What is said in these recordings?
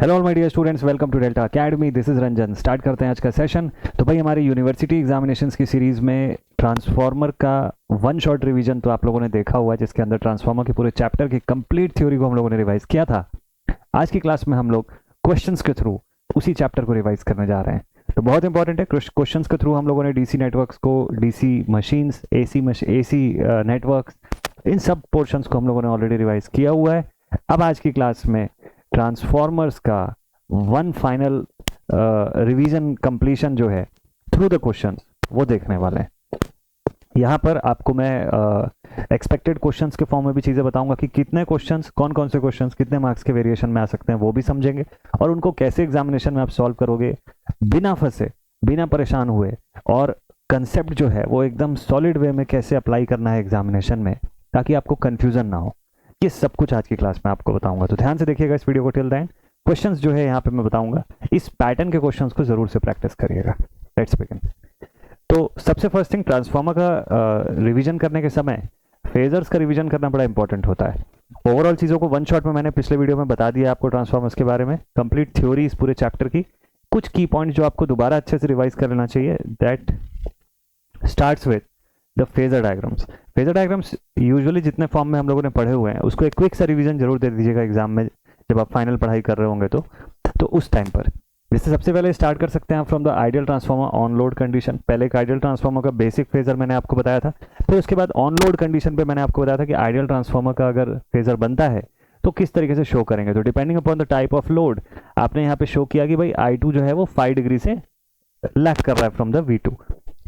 Hello all my dear students, welcome to Delta Academy. This is Ranjan. Start करते हैं आज का सेशन। तो भाई हमारी यूनिवर्सिटी एग्जामिनेशंस की सीरीज में ट्रांसफार्मर का वन शॉट रिवीजन तो आप लोगों ने देखा हुआ है, जिसके अंदर ट्रांसफार्मर के पूरे चैप्टर की कंप्लीट थ्योरी को हम लोगों ने रिवाइज किया था। आज की क्लास में हम लोग क्वेश्चंस के थ्रू उसी चैप्टर को रिवाइज करने जा रहे हैं। तो बहुत इंपॉर्टेंट है, क्वेश्चंस के थ्रू हम लोगों ने डीसी नेटवर्क्स को, डीसी मशीन्स, एसी नेटवर्क्स, इन सब पोर्शंस को हम लोगों ने ऑलरेडी रिवाइज किया हुआ है। अब आज की क्लास में ट्रांसफॉर्मर्स का वन फाइनल रिवीजन कंप्लीशन जो है थ्रू द क्वेश्चंस, वो देखने वाले हैं। यहाँ पर आपको मैं एक्सपेक्टेड क्वेश्चंस के फॉर्म में भी चीज़ें बताऊंगा कि कितने क्वेश्चंस, कौन कौन से क्वेश्चंस कितने मार्क्स के वेरिएशन में आ सकते हैं, वो भी समझेंगे। और उनको कैसे एग्जामिनेशन में आप सॉल्व करोगे बिना फंसे, बिना परेशान हुए, और कंसेप्ट जो है वो एकदम सॉलिड वे में कैसे अप्लाई करना है एग्जामिनेशन में, ताकि आपको कंफ्यूजन ना हो। ये सब कुछ आज की क्लास में आपको बताऊंगा। तो ध्यान से देखिएगा इस वीडियो को टिल द एंड। क्वेश्चंस जो है यहाँ पे मैं बताऊंगा, इस पैटर्न के क्वेश्चंस को जरूर से प्रैक्टिस करिएगा। Let's begin. तो सबसे फर्स्ट थिंग, ट्रांसफार्मर का रिवीजन करने के समय फेजर्स का रिवीजन करना बड़ा इंपॉर्टेंट होता है। ओवरऑल चीज़ों को वन शॉट में मैंने पिछले वीडियो में बता दिया आपको ट्रांसफार्मर्स के बारे में, कंप्लीट थ्योरी इस पूरे चैप्टर की। कुछ की पॉइंट जो आपको दोबारा अच्छे से रिवाइज कर लेना चाहिए, that starts with the phasor diagrams. Phasor diagrams usually जितने फॉर्म में हम लोगों ने पढ़े हुए हैं उसको एक क्विक सा रिवीजन जरूर दे दीजिएगा एग्जाम में, जब आप फाइनल पढ़ाई कर रहे होंगे तो उस टाइम पर। जैसे सबसे पहले स्टार्ट कर सकते हैं from the ideal transformer on load condition. पहले एक आइडियल ट्रांसफार्मर का बेसिक फेजर मैंने आपको बताया था, फिर उसके बाद ऑन लोड कंडीशन पे मैंने आपको बताया था कि आइडियल ट्रांसफार्मर का अगर फेजर बनता है तो किस तरीके से शो करेंगे। तो depending upon the type of load आपने यहाँ पे शो किया कि भाई I2 जो है वो 5 डिग्री से लैग कर रहा है फ्रॉम द V2।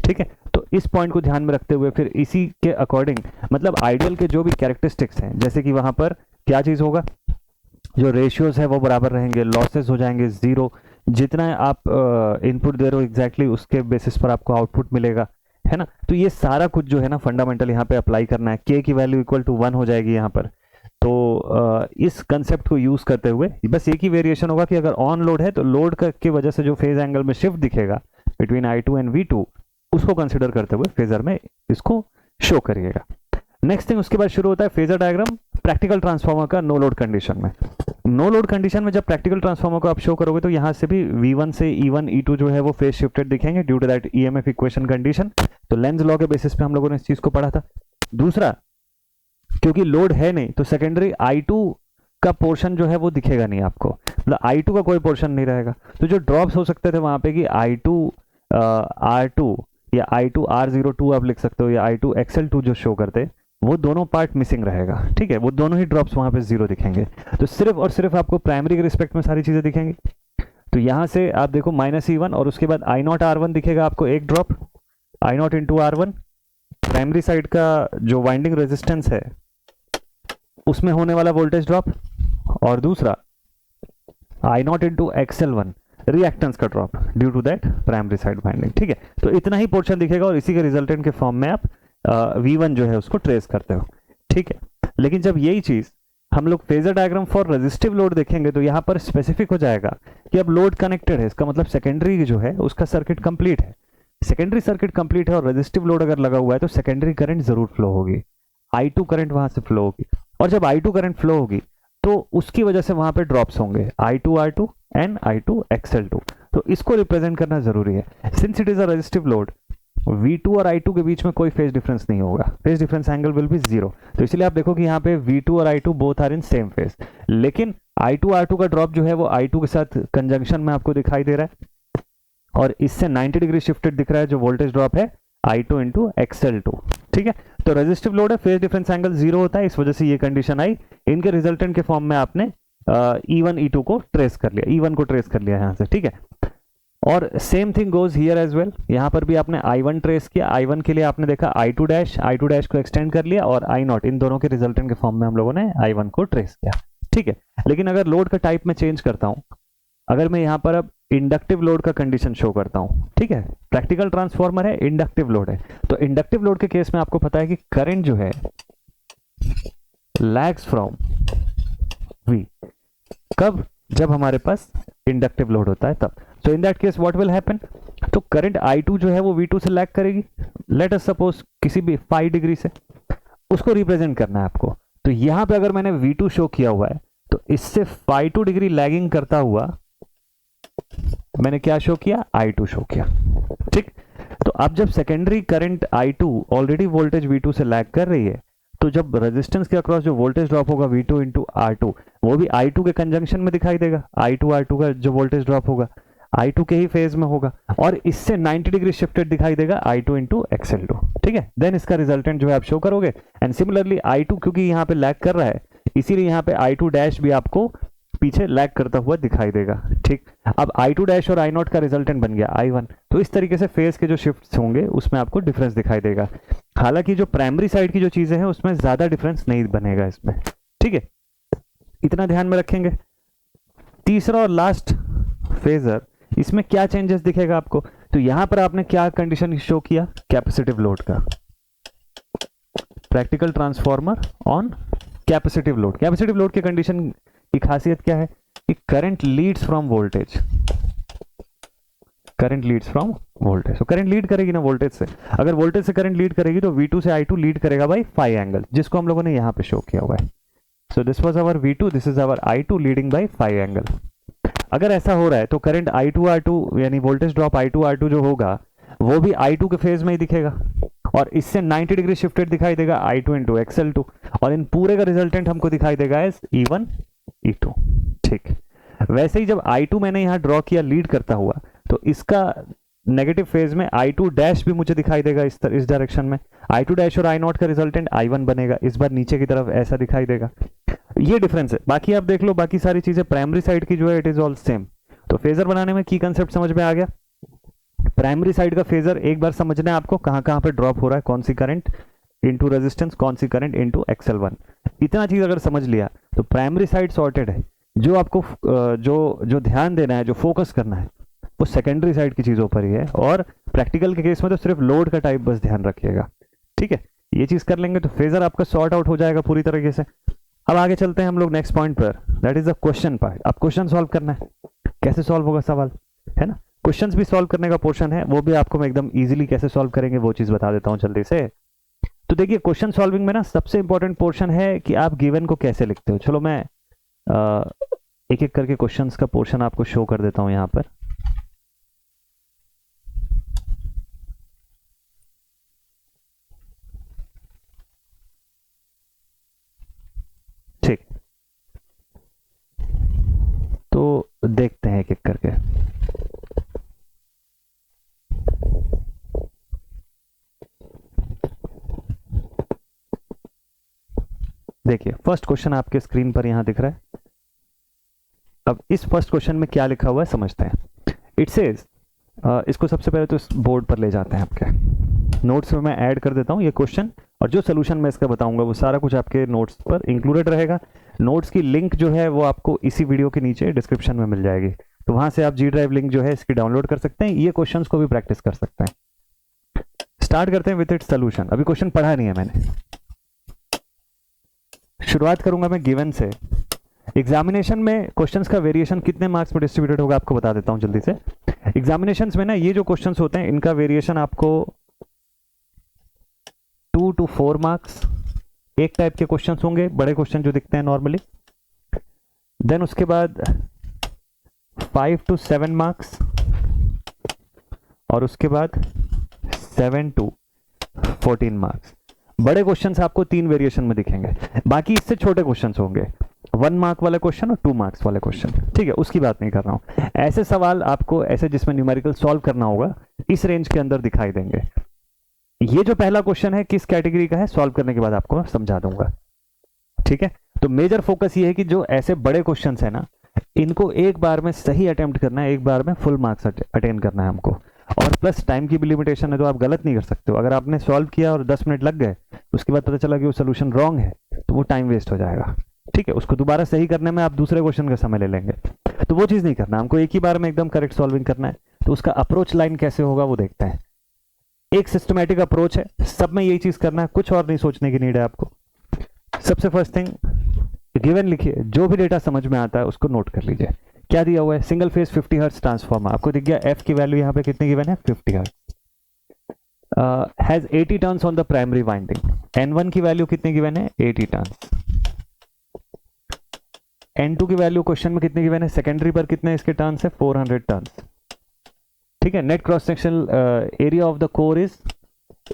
ठीक है, तो इस पॉइंट को ध्यान में रखते हुए फिर इसी के अकॉर्डिंग, मतलब आइडियल के जो भी कैरेक्टरिस्टिक्स हैं, जैसे कि वहां पर क्या चीज होगा, जो रेशियोज है वो बराबर रहेंगे, लॉसेस हो जाएंगे जीरो, जितना आप इनपुट दे रहे हो एग्जैक्टली उसके बेसिस पर आपको आउटपुट मिलेगा, है ना। तो ये सारा कुछ जो है ना फंडामेंटल यहाँ पे अप्लाई करना है। के की वैल्यू इक्वल टू 1 हो जाएगी यहाँ पर। तो इस कंसेप्ट को यूज करते हुए बस एक ही वेरिएशन होगा कि अगर ऑन लोड है तो लोड की वजह से जो फेज एंगल में शिफ्ट दिखेगा बिटवीन I2 एंड V2, उसको कंसिडर करते हुए फेजर में इसको शो करिएगा। नेक्स्ट थिंग, उसके बाद शुरू होता है फेजर डायग्राम प्रैक्टिकल ट्रांसफार्मर का नो लोड कंडीशन में। नो लोड कंडीशन में जब प्रैक्टिकल ट्रांसफार्मर को आप शो करोगे तो यहां से भी V1 से E1 E2 जो है वो फेज शिफ्टेड दिखेंगे due to that EMF equation condition. तो लेंज लॉ के बेसिस पे हम लोगों ने इस चीज को पढ़ा था। दूसरा, क्योंकि लोड है नहीं तो सेकेंडरी I2 का पोर्शन जो है वो दिखेगा नहीं आपको, मतलब I2 का कोई पोर्शन नहीं रहेगा। तो जो ड्रॉप्स हो सकते थे वहां पे कि I2 R2 या I2 R02 आप लिख सकते हो, या I2 XL2 जो शो करते, वो दोनों पार्ट मिसिंग रहेगा। ठीक है, वो दोनों ही ड्रॉप्स वहां पे जीरो दिखेंगे। तो सिर्फ और सिर्फ आपको प्राइमरी के रिस्पेक्ट में सारी चीजें दिखेंगी। तो यहां से आप देखो -E1 और उसके बाद I0 R1 दिखेगा आपको एक drop, I0 into R1 primary side का जो वाइंडिंग रेजिस्टेंस है उसमें होने वाला वोल्टेज ड्रॉप, और दूसरा I0 इंटू XL1 रिएक्टेंस का drop due to that primary side winding. ठीक है, तो इतना ही पोर्शन दिखेगा और इसी के रिजल्टेंट के फॉर्म में आप V1 जो है उसको ट्रेस करते हो। ठीक है, लेकिन जब यही चीज हम लोग phasor diagram for resistive load देखेंगे तो यहाँ पर स्पेसिफिक हो जाएगा कि अब लोड कनेक्टेड है, इसका मतलब सेकेंडरी जो है उसका सर्किट कंप्लीट है। सेकेंडरी सर्किट कंप्लीट है और रेजिस्टिव लोड अगर लगा हुआ है तो सेकेंडरी करंट जरूर फ्लो होगी, I2 करंट वहां से फ्लो होगी, और जब I2 करंट फ्लो होगी तो उसकी वजह से वहां पे ड्रॉप्स होंगे I2 R2 and I2 XL2। तो इसको रिप्रेजेंट करना जरूरी है। Since it is a resistive load, V2 और I2 के बीच में कोई फेज डिफरेंस नहीं होगा, phase difference angle will be zero. तो इसलिए आप देखो कि यहाँ पे V2 और I2 both are in same phase, लेकिन I2 R2 का ड्रॉप जो है वो I2 के साथ कंजंक्शन में आपको दिखाई दे रहा है, और इससे 90 डिग्री शिफ्टेड दिख रहा है जो वोल्टेज ड्रॉप है I2 इंटू XL2। ठीक है, तो रेजिस्टिव लोड है, फेज डिफरेंस एंगल जीरो होता है, इस वजह से ये कंडीशन आई। इनके रिजल्टेंट के फॉर्म में आपने E1 E2 को ट्रेस कर लिया, E1 को ट्रेस कर लिया यहाँ से। ठीक है, और same thing goes here as well. यहाँ पर भी आपने I1 ट्रेस किया, I1 के लिए आपने देखा I2 डैश को एक्सटेंड कर लिया, और I0 इन दोनों के रिजल्टेंट के फॉर्म में हम लोगों ने I1 को ट्रेस किया। ठीक है, लेकिन अगर लोड का टाइप में चेंज करता हूं, अगर मैं यहाँ पर अब इंडक्टिव लोड का कंडीशन शो करता हूं, ठीक है, प्रैक्टिकल ट्रांसफार्मर है, इंडक्टिव लोड है, तो इंडक्टिव लोड के केस में आपको पता है कि करंट जो है लैग्स फ्रॉम V। कब? जब हमारे पास इंडक्टिव लोड होता है तब। तो in that case what will happen, तो करंट I2 जो है वो V2 से लैग करेगी, लेट अस सपोज किसी भी 5 डिग्री से, उसको रिप्रेजेंट करना है आपको। तो यहां पे अगर मैंने V2 शो किया हुआ है तो इससे phi2 डिग्री लैगिंग करता हुआ मैंने क्या शो किया, I2 शो किया। ठीक, तो अब जब secondary current I2 already voltage V2 से लैग कर रही है, तो जब रेजिस्टेंस के अक्रॉस जो वोल्टेज ड्रॉप होगा V2 इंटू R2, वो भी I2 के कंजंक्शन में दिखाई देगा। I2 R2 का जो वोल्टेज ड्रॉप होगा I2 के ही फेज में होगा, और इससे 90 डिग्री शिफ्टेड दिखाई देगा I2 इंटू XL2। ठीक है, देन इसका रिजल्टेंट जो है आप शो करोगे। एंड सिमिलरली I2 क्योंकि यहाँ पे लैग कर रहा है, इसीलिए यहाँ पे I2 डैश भी आपको पीछे लैग करता हुआ दिखाई देगा। ठीक, अब I2 डैश और I0 का रिजल्टेंट बन गया I1। तो इस तरीके से फेज के जो शिफ्ट्स होंगे उसमें आपको डिफरेंस दिखाई देगा। हालांकि जो प्राइमरी साइड की जो चीजें हैं उसमें ज्यादा डिफरेंस नहीं बनेगा इसमें। ठीक है, इतना ध्यान में रखेंगे। तीसरा और लास्ट फेजर, इसमें क्या चेंजेस दिखेगा आपको, तो यहां पर आपने क्या कंडीशन शो किया, कैपेसिटिव लोड का। Practical transformer on capacitive load. Capacitive load की कंडीशन की खासियत क्या है कि current Leeds from voltage. Current Leeds from voltage, तो करंट लीड करेगी ना वोल्टेज से। अगर वोल्टेज से करंट लीड करेगी तो V2 से I2 लीड करेगा बाय फाई एंगल, जिसको हम लोगों ने यहां पे शो किया हुआ है। So this was our V2, this is our I2 leading by phi angle. अगर ऐसा हो रहा है तो करंट I2 R2 यानी वोल्टेज ड्रॉप I2 R2 जो होगा वो भी I2 के फेज में ही दिखेगा, और इससे 90 डिग्री शिफ्टेड दिखाई देगा I2 इंटू XL2, और इन पूरे का रिजल्टेंट हमको दिखाई देगा एज E1 E2। ठीक, वैसे ही जब I2 मैंने यहां ड्रॉ किया लीड करता हुआ, तो इसका नेगेटिव फेज में I2 डैश भी मुझे दिखाई देगा इस डायरेक्शन में। I2 डैश और I0 का रिजल्टेंट I1 बनेगा, इस बार नीचे की तरफ ऐसा दिखाई देगा। ये डिफरेंस है, बाकी आप देख लो, बाकी सारी चीजें प्राइमरी साइड की जो है इट इज ऑल सेम। तो फेजर बनाने में की कंसेप्ट समझ में आ गया। प्राइमरी साइड का फेजर एक बार समझना है आपको, कहां कहां पे ड्रॉप हो रहा है, कौन सी करंट इनटू रेजिस्टेंस, कौन सी करंट इनटू XL1। इतना चीज अगर समझ लिया तो प्राइमरी साइड सॉर्टेड है। जो आपको जो ध्यान देना है, जो फोकस करना है, वो सेकेंडरी साइड की चीजों पर ही है, और प्रैक्टिकल के केस में तो सिर्फ लोड का टाइप बस ध्यान रखिएगा। ठीक है, ये चीज कर लेंगे तो फेजर आपका सॉर्ट आउट हो जाएगा पूरी तरीके से। अब आगे चलते हैं हम लोग नेक्स्ट पॉइंट पर, that is the question part. अब क्वेश्चन सॉल्व करना है, कैसे सॉल्व होगा सवाल, है ना। क्वेश्चंस भी सॉल्व करने का पोर्शन है, वो भी आपको मैं एकदम इजीली कैसे सॉल्व करेंगे वो चीज बता देता हूं जल्दी से। तो देखिए, क्वेश्चन सॉल्विंग में ना सबसे इंपॉर्टेंट पोर्शन है कि आप गिवन को कैसे लिखते हो। चलो मैं एक एक करके क्वेश्चंस का पोर्शन आपको शो कर देता हूं यहां पर। ठीक, तो देखते हैं एक एक करके। देखिए, फर्स्ट क्वेश्चन आपके स्क्रीन पर यहां दिख रहा है। अब इस फर्स्ट क्वेश्चन में क्या लिखा हुआ है समझते हैं। इट सेज, इसको सबसे पहले तो इस बोर्ड पर ले जाते हैं, आपके नोट्स में मैं ऐड कर देता हूं ये क्वेश्चन, और जो सोल्यूशन मैं इसका बताऊंगा वो सारा कुछ आपके नोट्स पर इंक्लूडेड रहेगा। नोट्स की लिंक जो है वो आपको इसी वीडियो के नीचे डिस्क्रिप्शन में मिल जाएगी, तो वहां से आप G ड्राइव लिंक जो है इसकी डाउनलोड कर सकते हैं, ये क्वेश्चंस को भी प्रैक्टिस कर सकते हैं। स्टार्ट करते हैं विद इट्स सोल्यूशन। अभी क्वेश्चन पढ़ा नहीं है मैंने, शुरुआत करूंगा मैं गिवन से। एग्जामिनेशन में क्वेश्चंस का वेरिएशन कितने मार्क्स में डिस्ट्रीब्यूटेड होगा आपको बता देता हूं जल्दी से। एग्जामिनेशंस में ना ये जो क्वेश्चंस होते हैं इनका वेरिएशन आपको 2 to 4 मार्क्स एक टाइप के क्वेश्चंस होंगे, बड़े क्वेश्चन जो दिखते हैं नॉर्मली। देन उसके बाद 5 to 7 मार्क्स, और उसके बाद 7 to 14 मार्क्स। बड़े क्वेश्चंस आपको 3 वेरिएशन में दिखेंगे, बाकी इससे छोटे क्वेश्चंस होंगे 1 मार्क वाले क्वेश्चन और 2 मार्क्स वाले क्वेश्चन। ठीक है, उसकी बात नहीं कर रहा हूं। ऐसे सवाल आपको ऐसे जिसमें न्यूमेरिकल सॉल्व करना होगा इस रेंज के अंदर दिखाई देंगे। ये जो पहला क्वेश्चन है किस कैटेगरी का है, सॉल्व करने के बाद आपको समझा दूंगा। ठीक है, तो मेजर फोकस ये है कि जो ऐसे बड़े क्वेश्चंस है ना, इनको एक बार में सही अटेम्प्ट करना है, एक बार में फुल मार्क्स अटेन करना है हमको, और प्लस टाइम की भी लिमिटेशन है, तो आप गलत नहीं कर सकते हो। अगर आपने सॉल्व किया और 10 मिनट लग गए, उसके बाद पता चला कि वो सोल्यूशन रॉन्ग है, तो वो टाइम वेस्ट हो जाएगा। ठीक है, उसको दोबारा सही करने में आप दूसरे क्वेश्चन का समय ले लेंगे, तो वो चीज नहीं करना हमको, एक ही बार में एकदम करेक्ट सॉल्विंग करना है। तो उसका अप्रोच लाइन कैसे होगा वो देखते हैं। एक सिस्टमैटिक अप्रोच है, सब में यही चीज करना है, कुछ और नहीं सोचने की नीड है आपको। सबसे फर्स्ट थिंग, गिवन लिखिए, जो भी डेटा समझ में आता है उसको नोट कर लीजिए। क्या दिया हुआ है, सिंगल फेज 50 हर्ट्ज ट्रांसफार्मर, आपको दिख गया एफ की वैल्यू यहाँ पे कितनी गिवन है, 50 hertz, has 80 turns on the primary winding. N1 की वैल्यू कितनी गिवन है, 80 टर्न्स। N2 की वैल्यू क्वेश्चन में कितने गिवन है, सेकेंडरी पर कितने इसके टर्न्स है, 400 टर्न्स। ठीक है, net cross sectional area of the core is,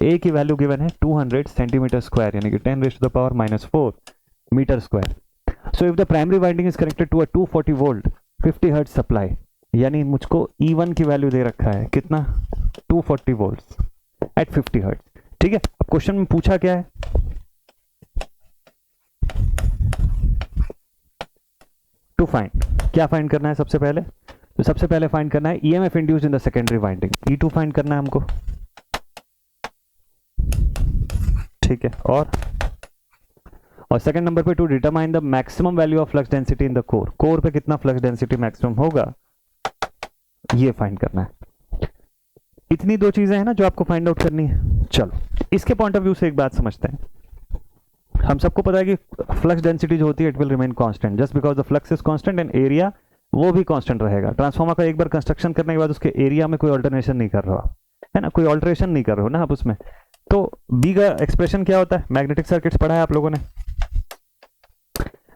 A की वैल्यू गिवन है 200 सेंटीमीटर स्क्वायर, यानी कि 10⁻⁻⁴ metre square. So if the primary winding is connected to a 240 volt 50 hertz supply, यानी मुझको E1 की वैल्यू दे रखा है कितना, 240 वोल्ट्स एट 50 हर्ट्ज। ठीक है, अब क्वेश्चन में पूछा क्या है, टू फाइंड, क्या फाइंड करना है सबसे पहले, तो सबसे पहले फाइंड करना है EMF induced in the secondary winding, E2 find करना है हमको। ठीक है, और सेकंड नंबर पे to determine the maximum value of flux density in the core, core पे कितना फ्लक्स डेंसिटी मैक्सिमम होगा, ये फाइंड करना है। इतनी दो चीजें हैं ना जो आपको फाइंड आउट करनी है। चलो इसके पॉइंट ऑफ व्यू से एक बात समझते हैं। हम सबको पता है कि फ्लक्स डेंसिटी जो होती है it will remain constant just because the flux is constant and area वो भी कांस्टेंट रहेगा। ट्रांसफार्मर का एक बार कंस्ट्रक्शन करने के बाद उसके एरिया में कोई ऑल्टरनेशन नहीं कर रहा है ना, कोई ऑल्टरेशन नहीं कर रहे हो ना आप उसमें। तो बी का एक्सप्रेशन क्या होता है, मैग्नेटिक सर्किट्स पढ़ा है आप लोगों ने,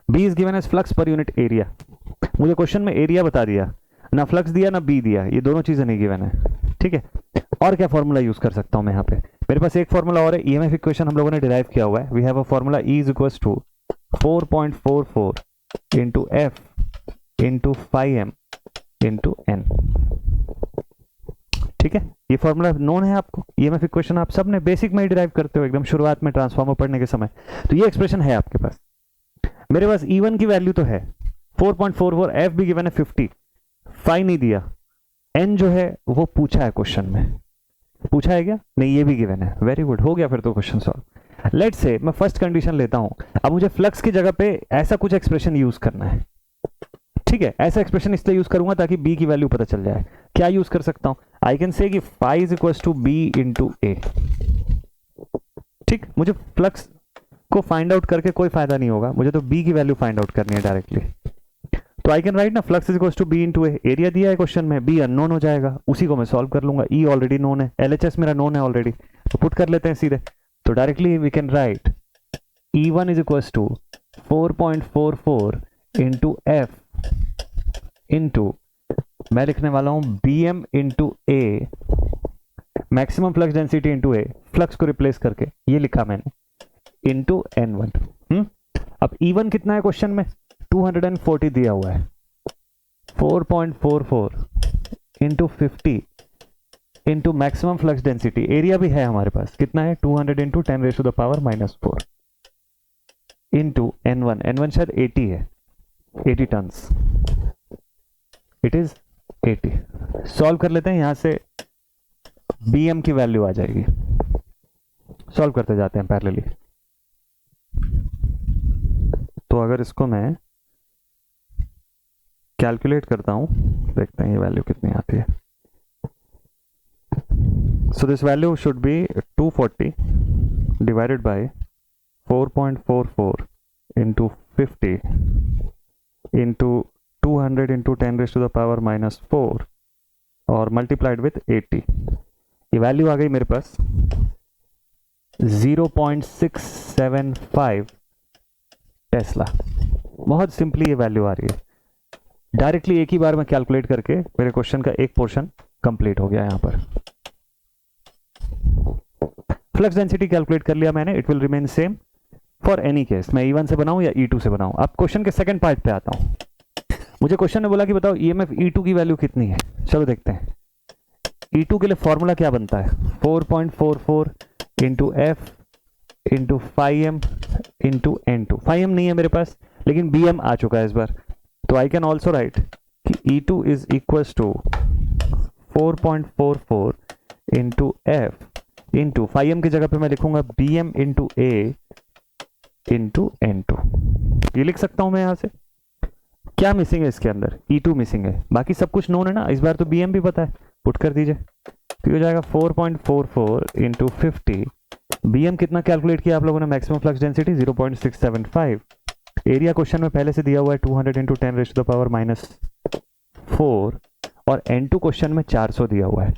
B is given as flux per unit area. मुझे क्वेश्चन में एरिया बता दिया, ना फ्लक्स दिया ना बी दिया, ये दोनों चीजें नहीं गिवन है। ठीक है, और क्या फॉर्मूला यूज कर सकता हूं मैं यहाँ पे, मेरे पास एक फॉर्मूला और है, ईएमएफ इक्वेशन हम लोगों ने डिराइव किया हुआ है। We have a formula E is equals to 4.44 into F into 5m into n। ठीक है, ये फॉर्मूला नोन है आपको, ईएमएफ इक्वेशन आप सब ने बेसिक में ही डिराइव करते हो एकदम शुरुआत में ट्रांसफार्मर पढ़ने के समय। तो ये एक्सप्रेशन है आपके पास। मेरे पास E1 की वैल्यू तो है 4.44, एफ भी गिवन है 50, फाई नहीं दिया, n जो है वो पूछा है क्वेश्चन में, पूछा है क्या, नहीं ये भी गिवन है, वेरी गुड, हो गया फिर तो क्वेश्चन सॉल्व। लेट्स से मैं फर्स्ट कंडीशन लेता हूं, अब मुझे फ्लक्स की जगह पे ऐसा कुछ एक्सप्रेशन यूज करना है। ठीक है, ऐसा एक्सप्रेशन इसलिए यूज करूंगा ताकि बी की वैल्यू पता चल जाए। क्या यूज कर सकता हूं, आई कैन से कि phi is equals to B into A. ठीक, मुझे फ्लक्स को फाइंड आउट करके कोई फायदा नहीं होगा, मुझे तो बी की वैल्यू फाइंड आउट करनी है डायरेक्टली। तो आई कैन राइट ना, flux is equals to B into A, area दिया है क्वेश्चन में, बी अननोन हो जाएगा, उसी को मैं सॉल्व कर लूंगा, ई ऑलरेडी नोन है, एलएचएस मेरा नोन है ऑलरेडी, तो पुट कर लेते हैं सीधे। तो directly we can write E1 is equals to 4.44 into F into, मैं लिखने वाला हूं BM into A, maximum flux density into A, flux को रिप्लेस करके ये लिखा मैंने, इंटू N1। अब E1 कितना है क्वेश्चन में, 240 दिया हुआ है, 4.44 into 50 into maximum flux density, area भी है हमारे पास, कितना है 200 इंटू 10⁻⁻⁴ इंटू N1, N1 शायद 80 है, 80 टन्स, इट इज 80। सॉल्व कर लेते हैं, यहां से BM की वैल्यू आ जाएगी, सॉल्व करते जाते हैं पैरेलली। तो अगर इसको मैं कैलकुलेट करता हूं, देखते हैं ये वैल्यू कितनी आती है। So this value should be 240 divided by 4.44 into 50 into 200 into 10⁻⁻⁴ और मल्टीप्लाइड विथ 80। ये वैल्यू आ गई मेरे पास 0.675 टेस्ला। बहुत सिंपली ये वैल्यू आ रही है, डायरेक्टली एक ही बार में कैलकुलेट करके मेरे क्वेश्चन का एक पोर्शन कंप्लीट हो गया। यहां पर फ्लक्स डेंसिटी कैलकुलेट कर लिया मैंने, it will remain same for any case, मैं E1 से बनाऊं या E2 से बनाऊं। अब क्वेश्चन के सेकंड पार्ट पे आता हूं। मुझे क्वेश्चन ने बोला कि बताओ ईएमएफ E2 की वैल्यू कितनी है, चलो देखते हैं। E2 के लिए फॉर्मूला क्या बनता है, 4.44 into F into 5m into N2। 5m नहीं है मेरे पास, लेकिन BM आ चुका है इस बार, तो आई कैन ऑल्सो राइट कि E2 is equals to 4.44 into F into 5m की जगह पे मैं लिखूंगा BM इंटू ए इंटू N2। ये लिख सकता हूं मैं यहां से। क्या मिसिंग है इसके अंदर, E2 मिसिंग है, बाकी सब कुछ नोन है ना, इस बार तो BM भी पता है, पुट कर दीजिए। तो हो जाएगा 4.44 इंटू 50, BM कितना कैलकुलेट किया आप लोगों ने, maximum flux density 0.675, area question में पहले से दिया हुआ है 200 इंटू 10⁻⁻⁴ और N2 क्वेश्चन में 400 दिया हुआ है,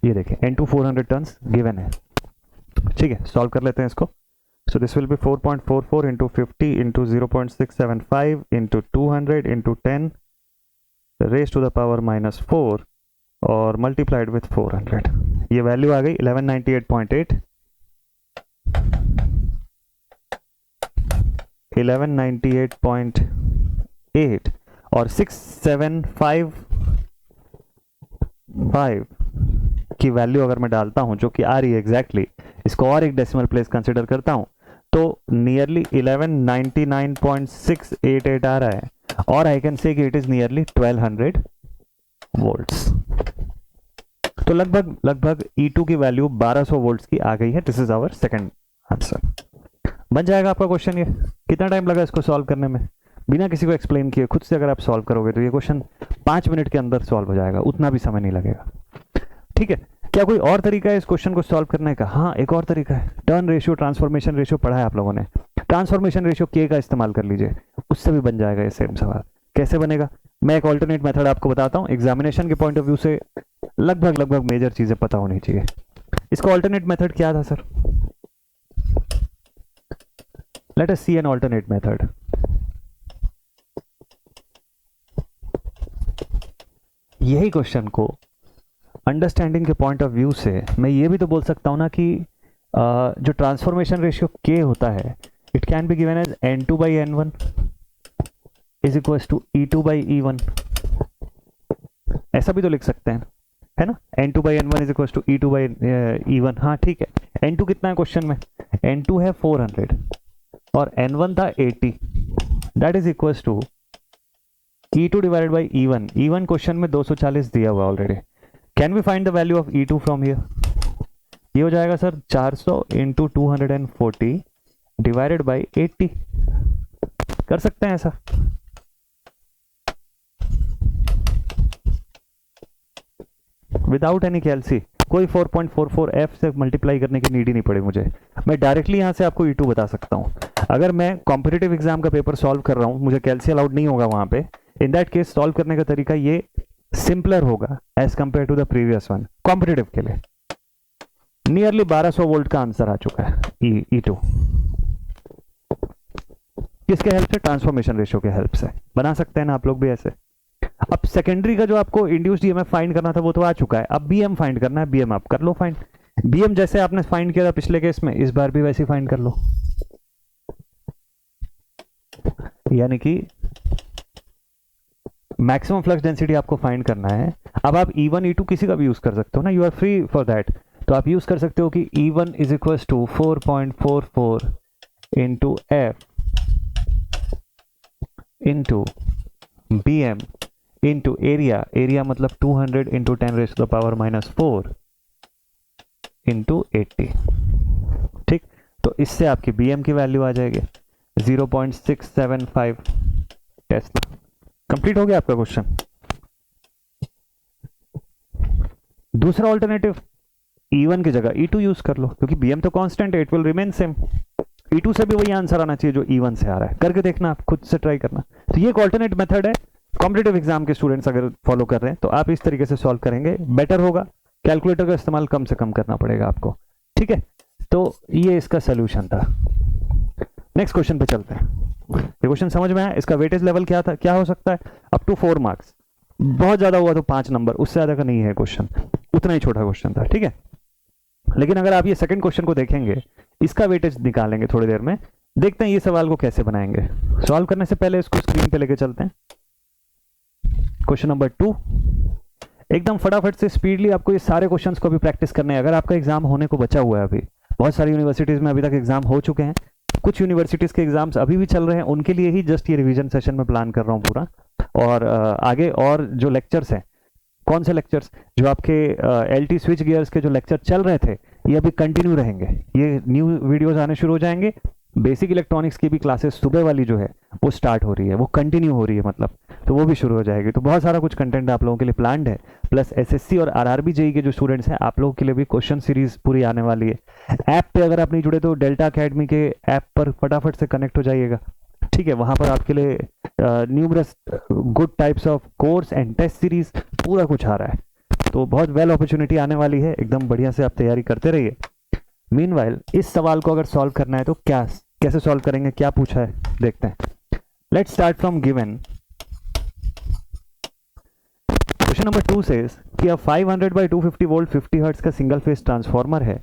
ये देखें N2 400 टन्स गिवन है। ठीक है, सॉल्व कर लेते हैं इसको। So this will be 4.44 into 50 into 0.675 into 200 into 10 raised to the power minus 4 और multiplied with 400. ये वैल्यू आ गई 1198.8 1198.8 और 6755 की वैल्यू अगर मैं डालता हूं जो कि आ रही है एग्जैक्टली इसको और एक डेसिमल प्लेस कंसिडर करता हूं तो नियरली 1199.688 आ रहा है और आई कैन से कि इट इज नियरली 1200 वोल्ट्स। तो लगभग E2 की वैल्यू 1200 वोल्ट्स की आ गई है। This is our second answer. बन जाएगा आपका क्वेश्चन। ये कितना टाइम लगा इसको सॉल्व करने में? बिना किसी को एक्सप्लेन किए खुद से अगर आप सॉल्व करोगे तो ये क्वेश्चन 5 मिनट के अंदर सॉल्व हो जाएगा, उतना भी समय नहीं लगेगा। ठीक है, क्या कोई और तरीका है इस क्वेश्चन को सॉल्व करने का? हाँ, एक और तरीका है। टर्न रेशियो, ट्रांसफॉर्मेशन रेशियो पढ़ा है आप लोगों ने। ट्रांसफॉर्मेशन रेशियो के का इस्तेमाल कर लीजिए, उससे भी बन जाएगा ये सेम सवाल। कैसे बनेगा? मैं एक ऑल्टरनेट मेथड आपको बताता हूँ। एग्जामिनेशन के पॉइंट ऑफ व्यू से लगभग मेजर चीजें पता होनी चाहिए। इसका ऑल्टरनेट मेथड क्या था sir? Let us see an alternate method. यही क्वेश्चन को अंडरस्टैंडिंग के पॉइंट ऑफ व्यू से मैं ये भी तो बोल सकता हूं ना कि जो ट्रांसफॉर्मेशन रेशियो के होता है it can be given as N2/N1 is equal to E2 by E1। ऐसा भी तो लिख सकते हैं, है ना? N2/N1 is equal to E2 by E1। हाँ ठीक है। N2 कितना है क्वेश्चन में? N2 है 400 और N1 था 80, that is equal to E2 divided by E1। E1 question में 240 दिया हुआ already. Can we find the value of E2 from here? ये हो जाएगा सर 400 इंटू 240 डिवाइडेड बाई 80। कर सकते हैं ऐसा? विदाउट एनी कैलसी, कोई 4.44f से मल्टीप्लाई करने की नीड ही नहीं पड़ी मुझे। मैं डायरेक्टली यहां से आपको E2 बता सकता हूं। अगर मैं कॉम्पिटिटिव एग्जाम का पेपर सॉल्व कर रहा हूं, मुझे कैलसी अलाउड नहीं होगा वहां पे, इन दैट केस सॉल्व करने का तरीका ये सिंपलर होगा as compare to the previous one. Competitive के लिए नियरली 1200 वोल्ट का आंसर आ चुका है E2। किसके हेल्प से? ट्रांसफॉर्मेशन रेशियो के हेल्प से। बना सकते हैं ना आप लोग भी ऐसे। अब सेकेंडरी का जो आपको इंड्यूस्ड ईएमएफ फाइंड करना था वो तो आ चुका है, अब बीएम फाइंड करना है। बीएम आप कर लो फाइंड। बीएम जैसे आपने फाइंड किया था पिछले केस में, इस बार भी वैसे फाइंड कर लो। यानी कि मैक्सिमम फ्लक्स डेंसिटी आपको फाइंड करना है। अब आप E1 E2 किसी का भी यूज कर सकते हो ना, you are free for that. तो आप यूज कर सकते हो कि E1 is equal to 4.44 into F into BM into area. Area मतलब 200 into 10 raise to the power minus 4 into 80। ठीक, तो इससे आपकी BM की वैल्यू आ जाएगी 0.675 टेस्ला। कंप्लीट हो गया आपका क्वेश्चन। दूसरा ऑल्टरनेटिव, E1 की जगह E2 यूज कर लो, क्योंकि BM तो कांस्टेंट है, it will remain same. E2 से भी वही आंसर आना चाहिए जो E1 से आ रहा है। करके देखना, आप खुद से ट्राई करना। तो ये एक ऑल्टरनेट मेथड है। कॉम्पिटिटिव एग्जाम के स्टूडेंट्स अगर फॉलो कर रहे हैं तो आप इस तरीके से सॉल्व करेंगे, बेटर होगा। कैलकुलेटर का इस्तेमाल कम से कम करना पड़ेगा आपको। ठीक है, तो ये इसका सोल्यूशन था। नेक्स्ट क्वेश्चन पे चलते हैं। ये क्वेश्चन समझ में आया? इसका वेटेज लेवल क्या था, क्या हो सकता है? Up to 4 marks. बहुत ज्यादा हुआ तो 5 नंबर, उससे ज्यादा का नहीं है क्वेश्चन। उतना ही छोटा क्वेश्चन था। ठीक है, लेकिन अगर आप ये सेकंड क्वेश्चन को देखेंगे, इसका वेटेज निकालेंगे थोड़ी देर में। देखते हैं ये सवाल को कैसे बनाएंगे। सॉल्व करने से पहले इसको स्क्रीन पे लेके चलते हैं। क्वेश्चन नंबर 2, एकदम फटाफट से स्पीडली आपको ये सारे क्वेश्चंस को भी प्रैक्टिस करने हैं। अगर आपका एग्जाम होने को बचा हुआ है, अभी बहुत सारी यूनिवर्सिटीज में अभी तक एग्जाम हो चुके हैं, कुछ यूनिवर्सिटीज के एग्जाम्स अभी भी चल रहे हैं, उनके लिए ही जस्ट ये रिवीजन सेशन में प्लान कर रहा हूँ पूरा। और आगे और जो लेक्चर्स हैं, कौन से लेक्चर्स? जो आपके LT स्विच गियर्स के जो लेक्चर चल रहे थे ये अभी कंटिन्यू रहेंगे। ये न्यू वीडियोस आने शुरू हो जाएंगे। बेसिक इलेक्ट्रॉनिक्स की भी क्लासेस सुबह वाली जो है वो स्टार्ट हो रही है, वो कंटिन्यू हो रही है मतलब, तो वो भी शुरू हो जाएगी। तो बहुत सारा कुछ कंटेंट आप लोगों के लिए प्लान्ड है। प्लस SSC और RRB JEE के जो स्टूडेंट्स हैं, आप लोगों के लिए भी क्वेश्चन सीरीज पूरी आने वाली है। ऐप पे अगर आप नहीं जुड़े तो डेल्टा अकेडमी के ऐप पर फटाफट से कनेक्ट हो जाइएगा। ठीक है, वहां पर आपके लिए numerous good types of course and test series पूरा कुछ आ रहा है। तो बहुत वेल अपॉर्चुनिटी आने वाली है, एकदम बढ़िया से आप तैयारी करते रहिए। मीनवाइल इस सवाल को अगर सॉल्व करना है तो क्या कैसे सॉल्व करेंगे, क्या पूछा है देखते हैं। Let's start from given. Question number 2 says कि अब 500 बाई 250 वोल्ट 50 हर्ट्ज का सिंगल फेज ट्रांसफॉर्मर है,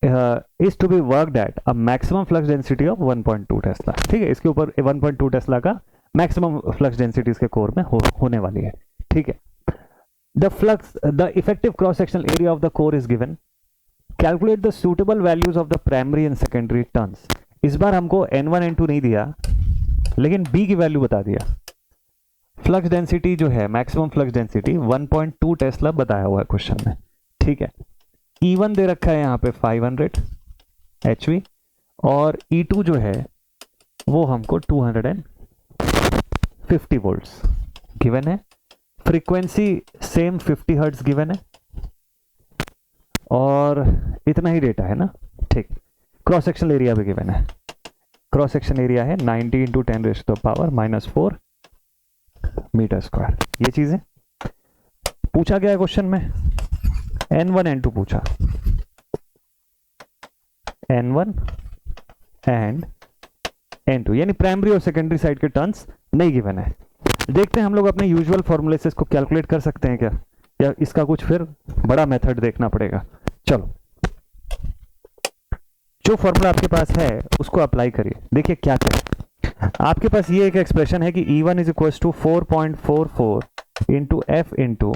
is to be worked at a maximum flux density of 1.2 tesla. ठीक है, इसके ऊपर 1.2 टेस्ला का मैक्सिमम फ्लक्स डेंसिटी इसके कोर में होने वाली है। ठीक है, the effective cross sectional area of the core is given. Calculate the suitable values of the primary and secondary turns. इस बार हमको N1 N2 नहीं दिया, लेकिन B की वैल्यू बता दिया। फ्लक्स डेंसिटी जो है, मैक्सिमम फ्लक्स डेंसिटी 1.2 टेस्ला बताया हुआ है क्वेश्चन में। ठीक है, E1 दे रखा है यहाँ पे 500 HV और E2 जो है वो हमको 250 वोल्ट्स गिवन है। फ्रीक्वेंसी सेम 50 हर्ट्ज गिवन है और इतना ही डेटा है ना। ठीक, क्रॉस सेक्शनल एरिया भी गिवन है। क्रॉस सेक्शन एरिया है 90 × 10⁻⁴ मीटर स्क्वायर। ये चीजें पूछा गया है क्वेश्चन में। N1 N2 पूछा, N1 एंड N2 यानी प्राइमरी और सेकेंडरी साइड के टर्न्स नहीं गिवन है। देखते हैं हम लोग अपने यूजुअल फॉर्मूले से इसको कैलकुलेट कर सकते हैं क्या, या इसका कुछ फिर बड़ा मेथड देखना पड़ेगा। चलो, जो फॉर्मूला आपके पास है उसको अप्लाई करिए। देखिए क्या करें, आपके पास ये एक एक्सप्रेशन है कि E1 is equal to 4.44 into F into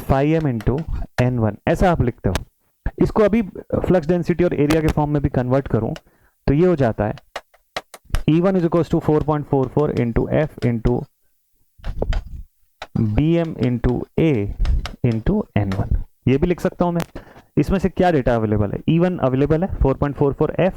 5m into N1, ऐसा आप लिखते हो। इसको अभी फ्लक्स डेंसिटी और एरिया के फॉर्म में भी कन्वर्ट करूं तो ये हो जाता है E1 is equal to 4.44 into F into BM into A into N1। ये भी लिख सकता हूं मैं। इसमें से क्या डेटा अवेलेबल है? E1 अवेलेबल है 4.44 F,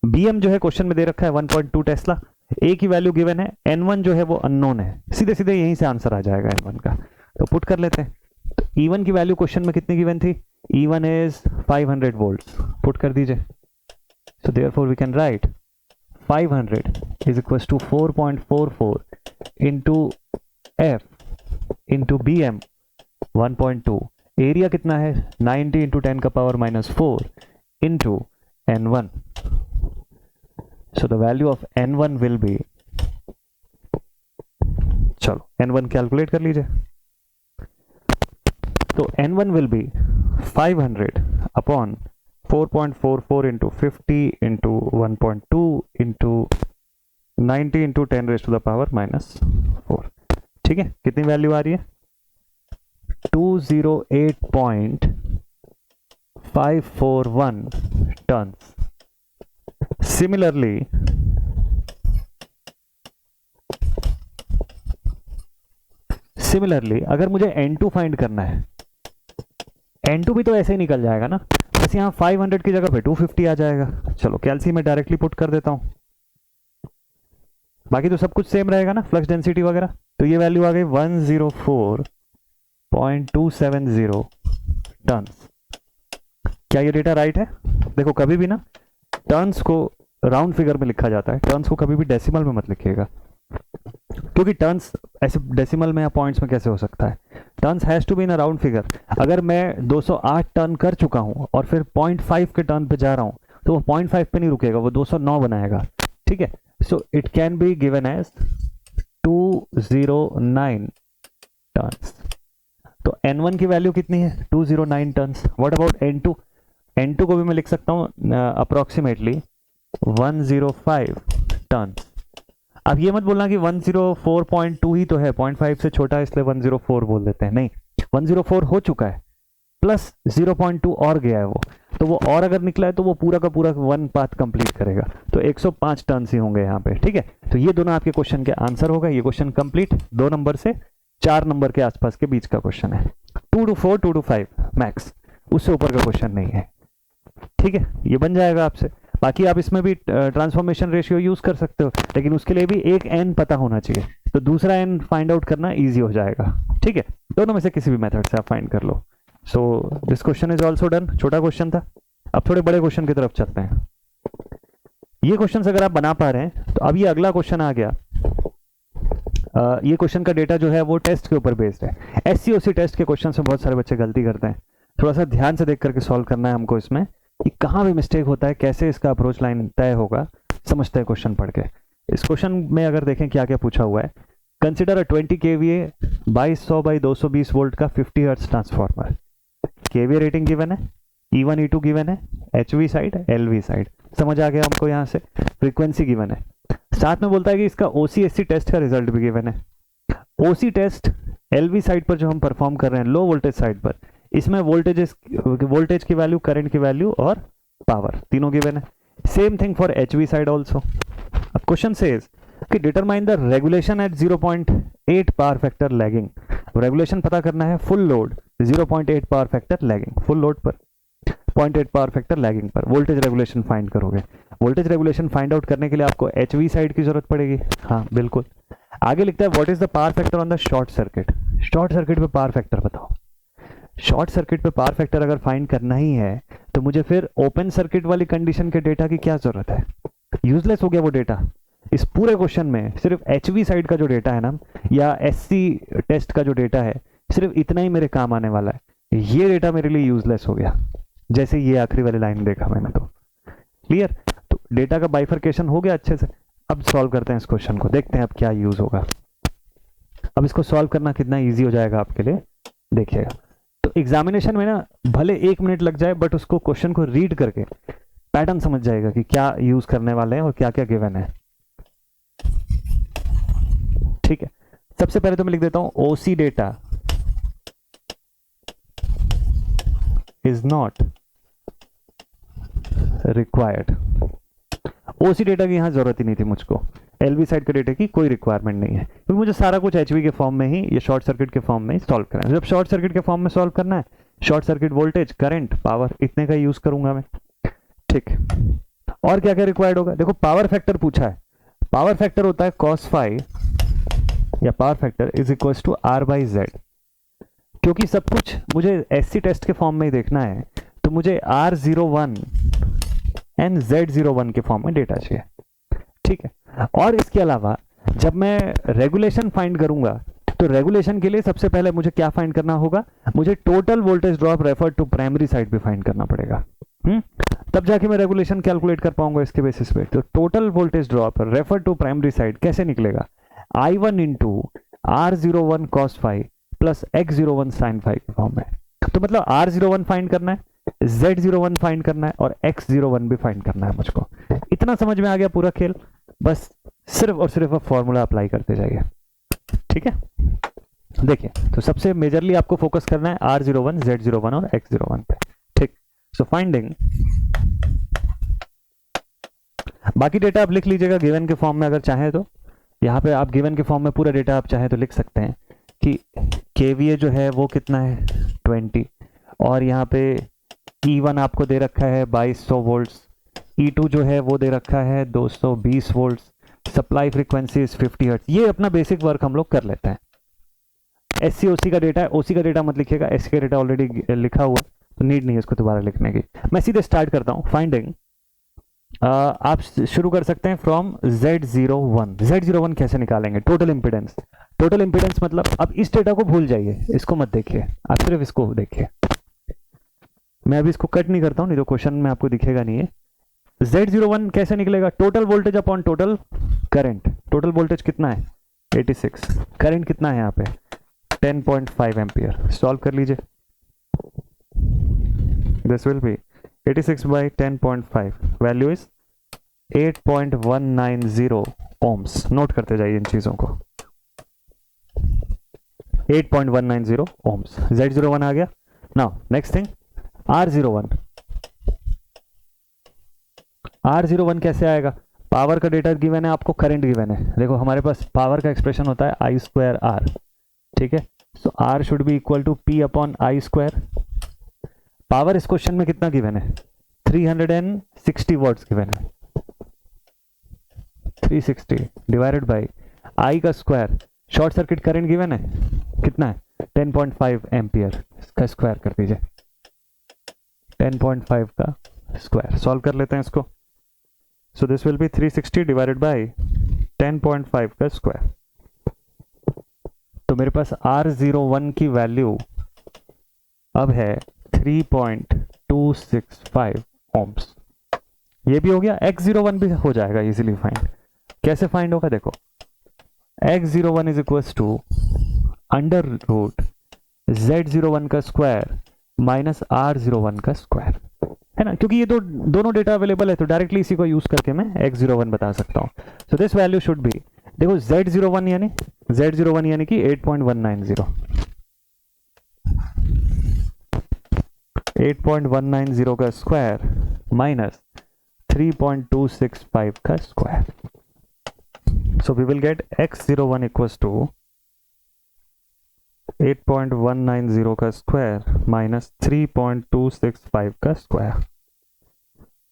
BM जो है क्वेश्चन में दे रखा है 1.2 टेस्ला, A की वैल्यू गिवन है, N1 जो है वो अननोन है। सीधे सीधे यहीं से आंसर आ जाएगा N1 का, तो पुट कर लेते हैं। तो E1 की वैल्यू क्वेश्चन में कितनी गिवन थी? E1 इज 500 वोल्ट्स, पुट कर दीजिए। So therefore we can write 500 is equal to 4.44 into F into BM 1.2, area कितना है 90 × 10⁻⁴ into N1। So the value of N1 will be, चलो N1 कैलकुलेट कर लीजिए। तो N1 will be 500 upon 4.44 into 50 into 1.2 into 90 × 10⁻⁴। ठीक है, कितनी value आ रही है? 208.541 टन। सिमिलरली अगर मुझे N2 फाइंड करना है, N2 भी तो ऐसे ही निकल जाएगा ना, बस यहाँ 500 की जगह पे 250 आ जाएगा। चलो कैलसी में डायरेक्टली पुट कर देता हूं, बाकी तो सब कुछ सेम रहेगा ना, फ्लक्स डेंसिटी वगैरह। तो ये वैल्यू आ गई 104.270 टन। क्या ये डेटा राइट है? देखो कभी भी ना टर्न्स को राउंड फिगर में लिखा जाता है, टर्न्स को कभी भी डेसिमल में मत लिखिएगा, क्योंकि टर्न्स ऐसे डेसिमल में या पॉइंट्स में कैसे हो सकता है। Turns has to be in a round figure. अगर मैं 208 टर्न कर चुका हूं और फिर 0.5 के टर्न पे जा रहा हूं तो वो 0.5 पे नहीं रुकेगा, वो 209 बनाएगा। ठीक है, so it can be given as 209 turns. तो N1 की वैल्यू कितनी है? 209 turns. What about N2? N2 को भी मैं लिख सकता हूँ अप्रोक्सीमेटली 105 टर्न्स। अब ये मत बोलना कि 104.2 ही तो है, 0.5 से छोटा है इसलिए 104 बोल देते हैं। नहीं, 104 हो चुका है प्लस 0.2 और गया है तो वो और अगर निकला है तो वो पूरा का पूरा वन पाथ कंप्लीट करेगा, तो 105 टर्न्स ही होंगे यहाँ पे। ठीक है, तो ये दोनों आपके क्वेश्चन के आंसर होगा। ये क्वेश्चन कंप्लीट 2 नंबर से 4 नंबर के आसपास के बीच का क्वेश्चन है। 2 to 4, 2 to 5 मैक्स, उससे ऊपर का क्वेश्चन नहीं है। ठीक है, ये बन जाएगा आपसे। बाकी आप इसमें भी ट्रांसफॉर्मेशन रेशियो यूज कर सकते हो, लेकिन उसके लिए भी एक n पता होना चाहिए, तो दूसरा n फाइंड आउट करना इजी हो जाएगा। ठीक है, दोनों में से किसी भी मेथड से आप फाइंड कर लो। So this question is also done. छोटा क्वेश्चन था, अब थोड़े बड़े क्वेश्चन की तरफ चलते हैं। ये क्वेश्चन अगर आप बना पा रहे हैं तो अब ये अगला क्वेश्चन आ गया। ये क्वेश्चन का डेटा जो है वो टेस्ट के ऊपर बेस्ड है। SCOC टेस्ट के क्वेश्चन में बहुत सारे बच्चे गलती करते हैं, थोड़ा सा ध्यान से देख करके सॉल्व करना है हमको इसमें, कि कहाँ भी मिस्टेक होता है, कैसे इसका अप्रोच लाइन तय होगा, समझते हैं क्वेश्चन पढ़ के। इस क्वेश्चन में अगर देखें क्या क्या पूछा हुआ है, consider a 20 kVA 2200 by 220 volt का 50 hertz transformer. KVA rating given है, E1 E2 गिवन है, HV साइड LV साइड, समझ आ गया हमको यहाँ से। फ्रीक्वेंसी गिवन है, साथ में बोलता है कि इसका OCSC टेस्ट का रिजल्ट भी गिवन है। OC टेस्ट LV साइड पर जो हम परफॉर्म कर रहे हैं लो वोल्टेज साइड पर, इसमें वोल्टेज की वैल्यू, करंट की वैल्यू और पावर तीनों गिवन है। Same thing for HV side also. अब क्वेश्चन सेज कि determine the regulation at 0.8 power factor lagging. Regulation पता करना है full load 0.8 power factor lagging, full load पर 0.8 पावर फैक्टर लैगिंग पर वोल्टेज रेगुलेशन फाइंड करोगे। वोल्टेज रेगुलेशन फाइंड आउट करने के लिए आपको HV साइड की जरूरत पड़ेगी, हाँ बिल्कुल। आगे लिखता है what is the power factor on the short circuit. Short circuit पे पावर फैक्टर बताओ। शॉर्ट सर्किट पे पावर फैक्टर अगर फाइंड करना ही है तो मुझे फिर ओपन सर्किट वाली कंडीशन के डेटा की क्या जरूरत है, यूजलेस हो गया वो डेटा। इस पूरे क्वेश्चन में सिर्फ HV साइड का जो डेटा है ना, या SC टेस्ट का जो डेटा है, सिर्फ इतना ही मेरे काम आने वाला है। ये डेटा मेरे लिए यूजलेस हो गया, जैसे ये आखिरी वाली लाइन देखा मैंने तो। क्लियर? तो डेटा का बाइफर्केशन हो गया अच्छे से। अब सॉल्व करते हैं इस क्वेश्चन को, देखते हैं अब क्या यूज होगा। अब इसको सॉल्व करना कितना इजी हो जाएगा आपके लिए, देखिएगा। तो एग्जामिनेशन में ना भले 1 मिनट लग जाए, बट उसको क्वेश्चन को रीड करके पैटर्न समझ जाएगा कि क्या यूज करने वाले हैं और क्या क्या गिवन है। ठीक है, सबसे पहले तो मैं लिख देता हूं OC data is not required. OC data की यहां जरूरत ही नहीं थी मुझको, LV साइड के डेटा की कोई रिक्वायरमेंट नहीं है, क्योंकि मुझे सारा कुछ HV के फॉर्म में ही, ये शॉर्ट सर्किट के फॉर्म में ही सॉल्व करना है। जब शॉर्ट सर्किट के फॉर्म में सॉल्व करना है, short circuit voltage, current, power, इतने का यूज करूंगा मैं। ठीक, और क्या क्या रिक्वायर्ड होगा, देखो पावर फैक्टर पूछा है। पावर फैक्टर होता है cos फाई, या power factor is equal to R/Z। क्योंकि सब कुछ मुझे SC टेस्ट के फॉर्म में ही देखना है, तो मुझे R01 एंड Z01 के फॉर्म में डेटा चाहिए। ठीक है, और इसके अलावा जब मैं रेगुलेशन फाइंड करूंगा, तो रेगुलेशन के लिए सबसे पहले मुझे क्या फाइंड करना होगा, मुझे total voltage drop refer to primary side भी फाइंड करना पड़ेगा। तब जाके मैं रेगुलेशन कैलकुलेट कर पाऊंगा इसके बेसिस पे। तो total voltage drop refer to primary side कैसे निकलेगा, I1 into R01 cos phi plus X01 sin phi के फॉर्म में। तो मतलब R01 फाइंड करना है, Z01 फाइंड करना है और X01 भी फाइंड करना है मुझको। इतना समझ में आ गया पूरा खेल, बस सिर्फ और सिर्फ अब फॉर्मूला अप्लाई करते जाइए। ठीक है, देखिए तो सबसे मेजरली आपको फोकस करना है R01, Z01 और X01 पे। ठीक, सो फाइंडिंग, बाकी डेटा आप लिख लीजिएगा गिवन के फॉर्म में अगर चाहे तो। यहाँ पे आप गिवन के फॉर्म में पूरा डेटा आप चाहे तो लिख सकते हैं कि KVA जो है वो कितना है 20, और यहाँ पे E1 आपको दे रखा है 2200 वोल्ट्स, E2 जो है वो दे रखा है 220 वोल्ट्स, सप्लाई फ्रीक्वेंसी 50 हर्ट्ज। ये अपना बेसिक वर्क हम लोग कर लेते हैं। SC OC का डेटा है, OC का डेटा मत लिखिएगा, SC का डेटा ऑलरेडी लिखा हुआ, तो नीड नहीं है इसको दोबारा लिखने की। मैं सीधे स्टार्ट करता हूँ फाइंडिंग। आप शुरू कर सकते हैं फ्रॉम Z01। Z01 कैसे निकालेंगे, टोटल इंपीडेंस। टोटल इंपीडेंस मतलब, अब इस डेटा को भूल जाइए, इसको मत देखिए, आप सिर्फ इसको देखिए। मैं अभी इसको कट नहीं करता हूं, नहीं तो क्वेश्चन में आपको दिखेगा नहीं है। Z01 कैसे निकलेगा, total voltage upon total current. Total voltage कितना है 86, करंट कितना है यहाँ पे 10.5 एम्पियर। सॉल्व कर लीजिए, this will be 86 by 10.5, value is 8.190 ohms। Note करते जाइए इन चीजों को, 8.190 ohms। Z01 आ गया। Now next thing R01। R01 कैसे आएगा, पावर का डेटा गिवन है आपको, करंट गिवन है। देखो हमारे पास पावर का एक्सप्रेशन होता है I²R, ठीक है। So R should be equal to P upon I²। Power इस क्वेश्चन में कितना गिवन है 360 वॉट्स गिवन है, 360 डिवाइडेड बाई I का square. Short circuit current given है कितना है 10.5 एम्पियर, इसका स्क्वायर कर दीजिए, 10.5 का स्क्वायर। सॉल्व कर लेते हैं इसको। So this will be 360 divided by 10.5 का स्क्वायर। तो मेरे पास R01 की वैल्यू अब है 3.265 ohms। ये भी हो गया, x01 भी हो जाएगा इजीली फाइंड। कैसे फाइंड होगा देखो, x01 is equals to under root z01 का स्क्वायर माइनस r01 का स्क्वायर, है ना, क्योंकि ये दोनों डेटा अवेलेबल है तो डायरेक्टली इसी को यूज करके मैं x01 बता सकता हूँ। सो दिस वैल्यू शुड बी, देखो z01 यानी कि 8.190 8.190 का स्क्वायर माइनस 3.265 का square. So we will get x01 equals to 8.190 का स्क्वायर माइनस 3.265 का square.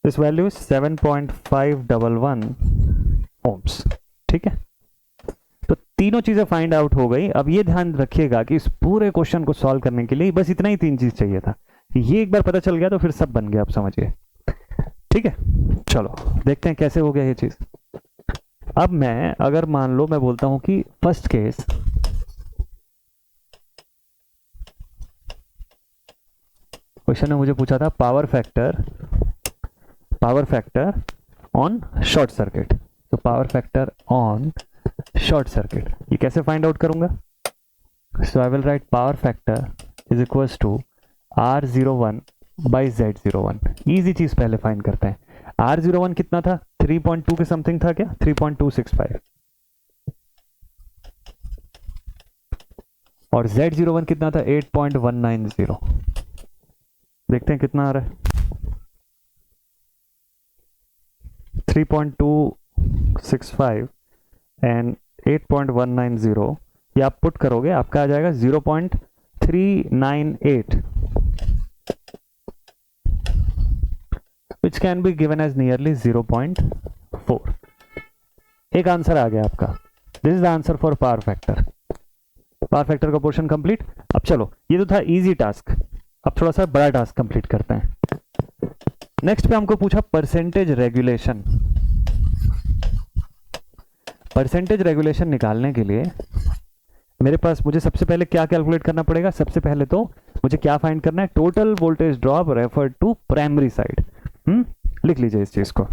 This value is 7.511 ohms। ठीक है, तो तीनों चीजें फाइंड आउट हो गई। अब ये ध्यान रखिएगा कि इस पूरे क्वेश्चन को सॉल्व करने के लिए बस इतना ही 3 चीज चाहिए था। ये एक बार पता चल गया तो फिर सब बन गया, आप समझिए। ठीक है, चलो देखते हैं कैसे हो गया ये चीज। अब मैं अगर मान लो मैं बोलता हूं कि फर्स्ट केस, क्वेश्चन ने मुझे पूछा था power factor on short circuit. तो power factor on short circuit ये कैसे फाइंड आउट करूंगा? So I will write power factor is equals to R01 by Z01। Easy चीज पहले फाइंड करते हैं। R01 कितना था? 3.2 के समथिंग था क्या? 3.265। और Z01 कितना था? 8.190। देखते हैं कितना आ रहा है। 3.265 एंड 8.190 ये आप पुट करोगे, आपका आ जाएगा 0.398 which can be given as nearly 0.4। एक आंसर आ गया आपका। This is the answer for power factor. Power factor का पोर्शन कंप्लीट। अब चलो, ये तो था इजी टास्क, अब थोड़ा सा बड़ा टास्क कंप्लीट करते हैं। नेक्स्ट पे हमको पूछा परसेंटेज रेगुलेशन। परसेंटेज रेगुलेशन निकालने के लिए मेरे पास मुझे सबसे पहले क्या कैलकुलेट करना पड़ेगा? सबसे पहले तो मुझे क्या फाइंड करना है? Total voltage drop refer to primary side. लिख लीजिए इस चीज को,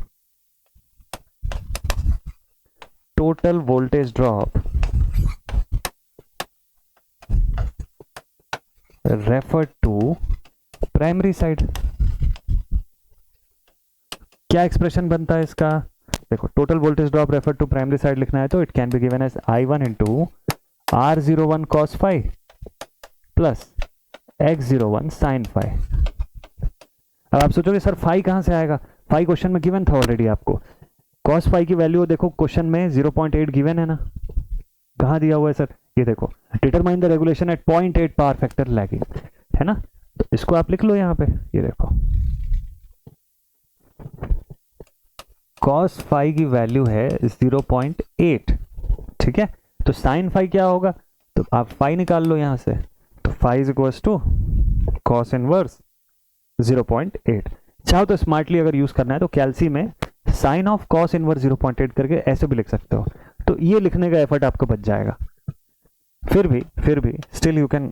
total voltage drop refer to primary side. क्या एक्सप्रेशन बनता है इसका? देखो, total voltage drop refer to primary side लिखना है तो it can be given as I1 into R01 cos phi plus X01 sin phi। अब आप सोचोगे सर फाई कहां से आएगा? फाई क्वेश्चन में गिवन था ऑलरेडी आपको। cos phi की वैल्यू देखो क्वेश्चन में 0.8 गिवन है ना, कहां दिया हुआ है सर? ये देखो, determine the regulation at 0.8 power factor lagging, है ना, तो इसको आप लिख लो यहां पे। ये देखो cos phi की वैल्यू है 0.8, ठीक है, तो sin phi क्या होगा? तो आप phi निकाल लो यहां से, तो phi is equals to cos inverse 0.8। चाहो तो स्मार्टली अगर यूज करना है तो कैल्सी में साइन ऑफ cos इनवर्स 0.8 करके ऐसे भी लिख सकते हो, तो ये लिखने का एफर्ट आपको बच जाएगा। फिर भी still you can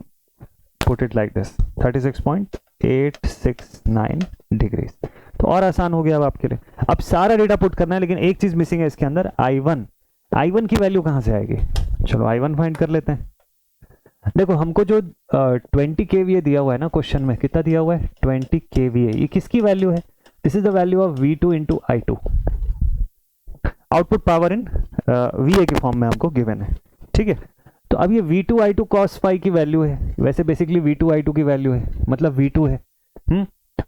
put it like this 36.869 degree. तो और आसान हो गया अब आपके लिए। अब सारा डेटा पुट करना है, लेकिन एक चीज मिसिंग है इसके अंदर, I1 की वैल्यू कहां से आएगी? चलो I1 फाइंड कर लेते हैं। देखो हमको जो 20 kVA दिया हुआ है ना क्वेश्चन में, कितना दिया हुआ है? 20 kVA। ये किसकी वैल्यू है? This is the value of V2 into I2। Output power in VA के फॉर्म में हमको गिवन है, ठीक है। तो अब ये V2 I2 cos phi की वैल्यू है, वैसे बेसिकली V2 I2 की वैल्यू है, मतलब V2 है।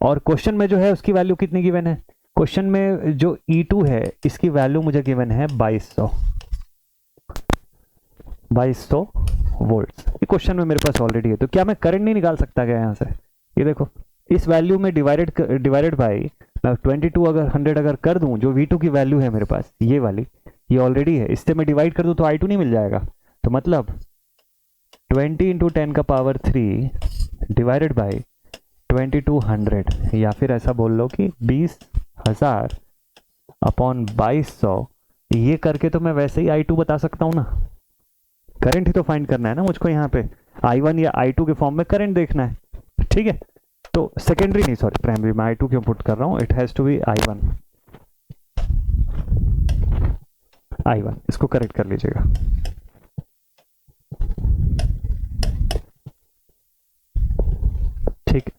और क्वेश्चन में जो है उसकी वैल्यू कितनी गिवन है? क्वेश्चन में जो E2 है इसकी वैल्यू मुझे गिवन है 2200 वोल्ट्स। ये क्वेश्चन में मेरे पास ऑलरेडी है, तो क्या मैं करंट नहीं निकाल सकता क्या यहाँ से? ये देखो, इस वैल्यू में डिवाइडेड बाई 22 अगर 100 अगर कर दूं, जो V2 की वैल्यू है मेरे पास, ये वाली, ये ऑलरेडी है, इससे मैं डिवाइड कर दूं तो I2 नहीं मिल जाएगा। तो मतलब 20 इंटू 10 का पावर 3 डिवाइडेड बाई 2200, या फिर ऐसा बोल लो कि 20,000 अपॉन 2200। ये करके तो मैं वैसे ही I2 बता सकता हूँ ना। करंट ही तो फाइंड करना है ना मुझको यहाँ पे, I1 या I2 के फॉर्म में करंट देखना है, ठीक है। तो सेकेंडरी नहीं, सॉरी प्राइमरी में I2 क्यों पुट कर रहा हूं, it has to B I1, इसको करेक्ट कर लीजिएगा। ठीक,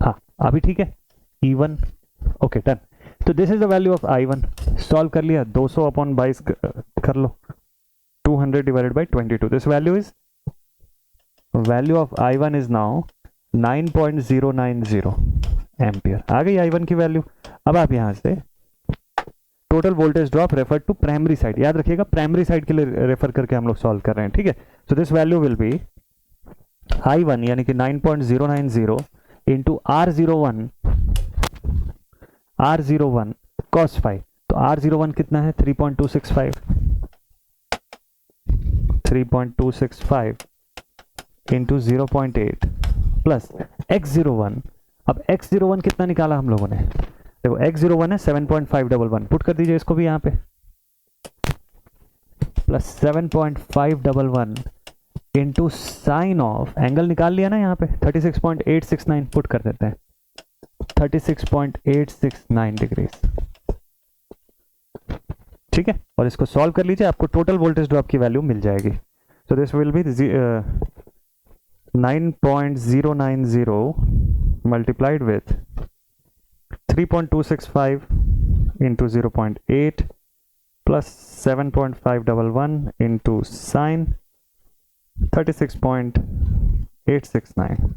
हाँ अभी ठीक है, E1, ओके डन। तो this is the value of I1, solve कर लिया, 200 अपॉन 22 कर लो, 200 divided by 22, this value of I1 is now 9.090 ampere. आ गई I1 की वैल्यू। अब आप यहां से total voltage drop refer to primary side, याद रखिएगा प्राइमरी साइड के लिए रेफर करके हम लोग सॉल्व कर रहे हैं, ठीक है। So this value will be I1 यानी कि 9.090 इंटू R01 cos फाइव, तो R01 कितना है 3.265 इंटू 0.8 प्लस X01। अब X01 कितना निकाला हम लोगों ने, देखो X01 है 7.511, पुट कर दीजिए इसको भी यहाँ पे, plus 7.511 into sine of, angle निकाल लिया ना यहाँ पे 36.869, पुट कर देते हैं 36.869 डिग्रीज, ठीक है। और इसको सॉल्व कर लीजिए, आपको टोटल वोल्टेज ड्रॉप की वैल्यू मिल जाएगी। So this will be 9.090 multiplied with 3.265 into 0.8 plus 7.511 into sine 36.869.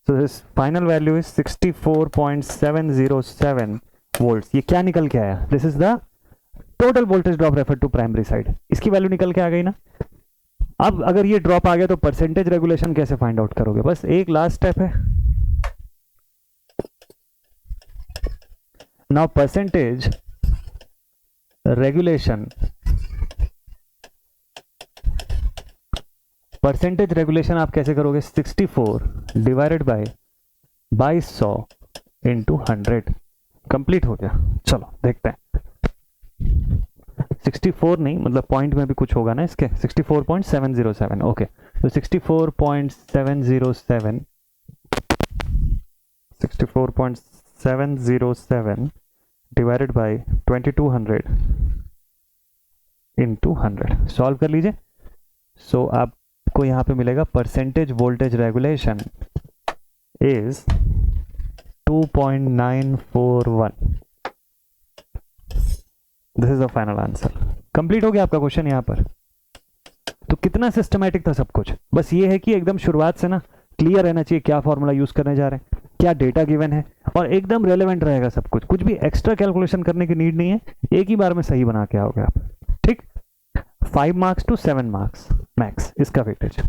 So this final value is 64.707 volts. ये क्या निकल के आया, this is the total voltage drop refer to primary side, इसकी वैल्यू निकल के आ गई ना। अब अगर ये ड्रॉप आ गया तो परसेंटेज रेगुलेशन कैसे फाइंड आउट करोगे, बस एक लास्ट स्टेप है। Now percentage regulation, percentage regulation आप कैसे करोगे, 64 डिवाइडेड बाय 2200 इंटू 100, कंप्लीट हो गया। चलो देखते हैं, 64 नहीं, मतलब पॉइंट में भी कुछ होगा ना इसके, 64.707, ओके। तो 64.707 डिवाइडेड बाय 2200 इंटू 100, सॉल्व कर लीजिए। सो आपको यहां पे मिलेगा percentage voltage regulation is 2.941। This is the final answer. Complete हो गया आपका क्वेश्चन यहां पर। तो कितना सिस्टमैटिक था सब कुछ, बस ये है कि एकदम शुरुआत से ना क्लियर रहना चाहिए क्या फॉर्मूला यूज करने जा रहे हैं, क्या डेटा गिवन है, और एकदम रेलेवेंट रहेगा सब कुछ, कुछ भी एक्स्ट्रा कैलकुलेशन करने की नीड नहीं है, एक ही बार में सही बना के आओगे आप, ठीक। 5 मार्क्स टू 7 मार्क्स मैक्स इसका वेटेज,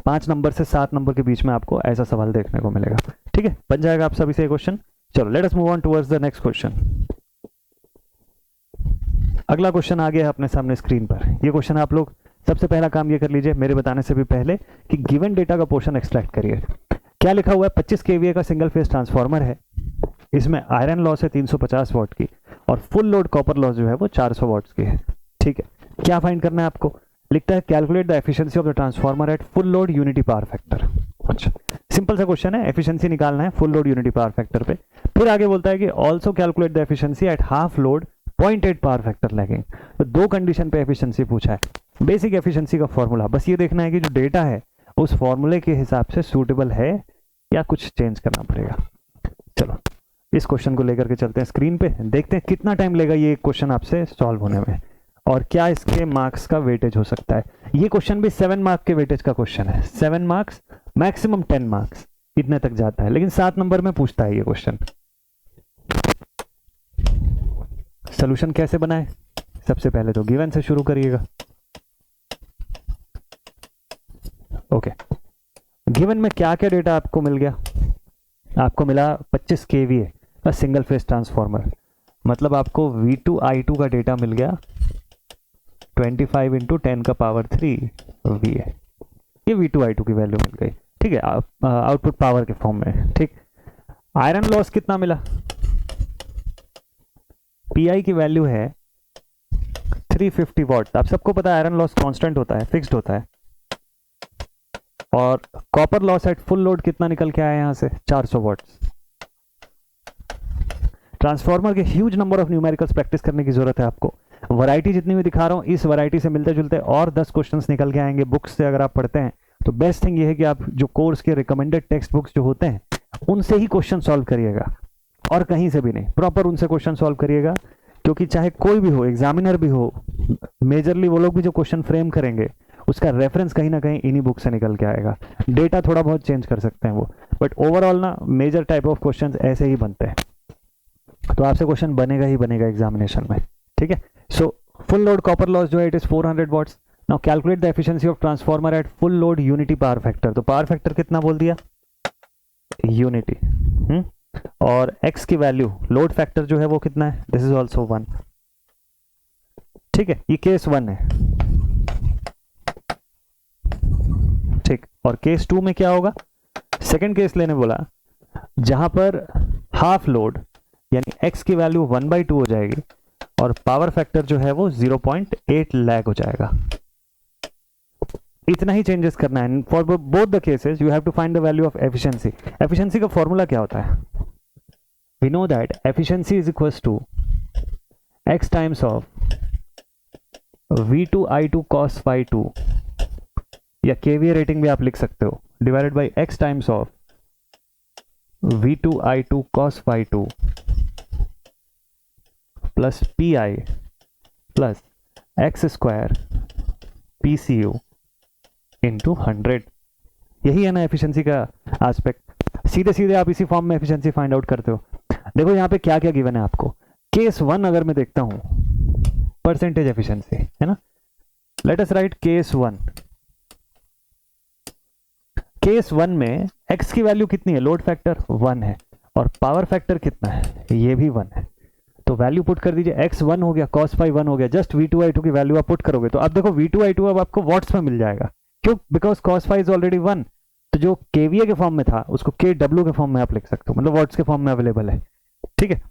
5 नंबर से 7 नंबर के बीच में आपको ऐसा सवाल देखने को मिलेगा, ठीक है। बन जाएगा आप सभी से क्वेश्चन। चलो let us move on towards the next question. अगला क्वेश्चन आ गया है अपने सामने स्क्रीन पर। ये क्वेश्चन आप लोग सबसे पहला काम ये कर लीजिए मेरे बताने से भी पहले कि गिवन डेटा का पोर्शन एक्सट्रैक्ट करिए। क्या लिखा हुआ है, 25 केवीए का सिंगल फेज ट्रांसफार्मर है, इसमें आयरन लॉस है 350 वॉट की और फुल लोड कॉपर लॉस जो है वो 400 वॉट्स की है, ठीक है। क्या फाइंड करना है आपको, लिखता है calculate the efficiency of the transformer at full load unity power factor. अच्छा सिंपल सा क्वेश्चन है, एफिशिएंसी निकालना है full load unity power factor पे। फिर आगे बोलता है कि also calculate the efficiency at half load 0.8 power factor lagging. तो दो कंडीशन पे एफिशिएंसी पूछा है। बेसिक एफिशिएंसी का फॉर्मूला, बस ये देखना है कि जो डेटा है उस फॉर्मूले के हिसाब से सूटेबल है या कुछ चेंज करना पड़ेगा। चलो इस क्वेश्चन को लेकर के चलते हैं स्क्रीन पे, देखते हैं कितना टाइम लेगा ये क्वेश्चन आपसे सॉल्व होने में और क्या इसके मार्क्स का वेटेज हो सकता है। ये क्वेश्चन भी 7 मार्क के वेटेज का क्वेश्चन है, 7 मार्क्स मैक्सिमम 10 मार्क्स इतने तक जाता है, लेकिन 7 नंबर में पूछता है ये क्वेश्चन। सॉल्यूशन कैसे बनाए, सबसे पहले तो गिवन से शुरू करिएगा। ओके गिवन में क्या क्या डेटा आपको मिल गया, आपको मिला 25 केवीए का सिंगल फेज ट्रांसफार्मर, मतलब आपको V2 I2 का डेटा मिल गया 25 इंटू 10 का पावर 3 VA, ये V2 I2 की वैल्यू मिल गई, ठीक है, आउटपुट पावर के फॉर्म में, ठीक। आयरन लॉस कितना मिला, PI की वैल्यू है 350 वॉट। आप सबको पता है आयरन लॉस कांस्टेंट होता है, फिक्स्ड होता है। और copper loss eight full load कितना निकल के आया यहां से? 400 वॉट्स। ट्रांसफार्मर के huge number of numericals practice करने की जरूरत है आपको। वैरायटी जितनी भी दिखा रहा हूं, इस वैरायटी से मिलते जुलते और 10 क्वेश्चंस निकल के आएंगे बुक्स से अगर आप पढ़ते हैं तो। बेस्ट थिंग ये है कि आप जो कोर्स के रिकमेंडेड टेक्स्ट बुक्स जो होते हैं उनसे ही क्वेश्चन सॉल्व करिएगा, और कहीं से भी नहीं, प्रॉपर उनसे क्वेश्चन सॉल्व करिएगा। क्योंकि चाहे कोई भी हो, एग्जामिनर भी हो, मेजरली वो लोग भी जो क्वेश्चन फ्रेम करेंगे उसका रेफरेंस कहीं ना कहीं इन्हीं बुक से निकल के आएगा। डेटा थोड़ा बहुत चेंज कर सकते हैं वो, बट ओवरऑल ना मेजर टाइप ऑफ क्वेश्चन ऐसे ही बनते हैं। तो आपसे क्वेश्चन बनेगा ही बनेगा एग्जामिनेशन में, ठीक है। So full load copper loss जो है it is 400 watts. Now calculate the efficiency of transformer at full load unity power factor. तो पावर फैक्टर कितना बोल दिया? यूनिटी। और एक्स की वैल्यू, लोड फैक्टर जो है वो कितना है? दिस इज ऑल्सो 1, ठीक है। ये केस 1 है, ठीक। और केस 2 में क्या होगा? सेकेंड केस लेने बोला, जहां पर हाफ लोड यानी x की वैल्यू 1/2 हो जाएगी और पावर फैक्टर जो है वो 0.8 लैग हो जाएगा। इतना ही चेंजेस करना है। For both the cases you have to find the value of efficiency. Efficiency का फॉर्मूला क्या होता है? We know that efficiency is equals to x times of V2I2 cos phi 2, या KVA रेटिंग भी आप लिख सकते हो, divided by x times of V2I2 cos phi 2 plus PI plus x square PCU into 100। यही है ना एफिशिएंसी का एस्पेक्ट। सीधे सीधे आप इसी फॉर्म में एफिशिएंसी फाइंड आउट करते हो। देखो यहाँ पे क्या क्या गिवन है आपको। केस 1 अगर मैं देखता हूं, परसेंटेज एफिशिएंसी है ना, let us right case 1। Case 1 में x की वैल्यू कितनी है? लोड फैक्टर 1 है और पावर फैक्टर कितना है? ये भी 1 है। तो वैल्यू पुट कर दीजिए, x 1 हो गया, cos phi 1 हो गया, जस्ट V2I2 की वैल्यू आप पुट करोगे तो अब देखो V2I2 अब आपको वॉट्स में मिल जाएगा। क्यों? Because cos phi is already 1। तो जो KVA के फॉर्म में था उसको KW के फॉर्म में आप लिख सकते हो, मतलब वॉट्स के फॉर्म में अवेलेबल है, ठीक है।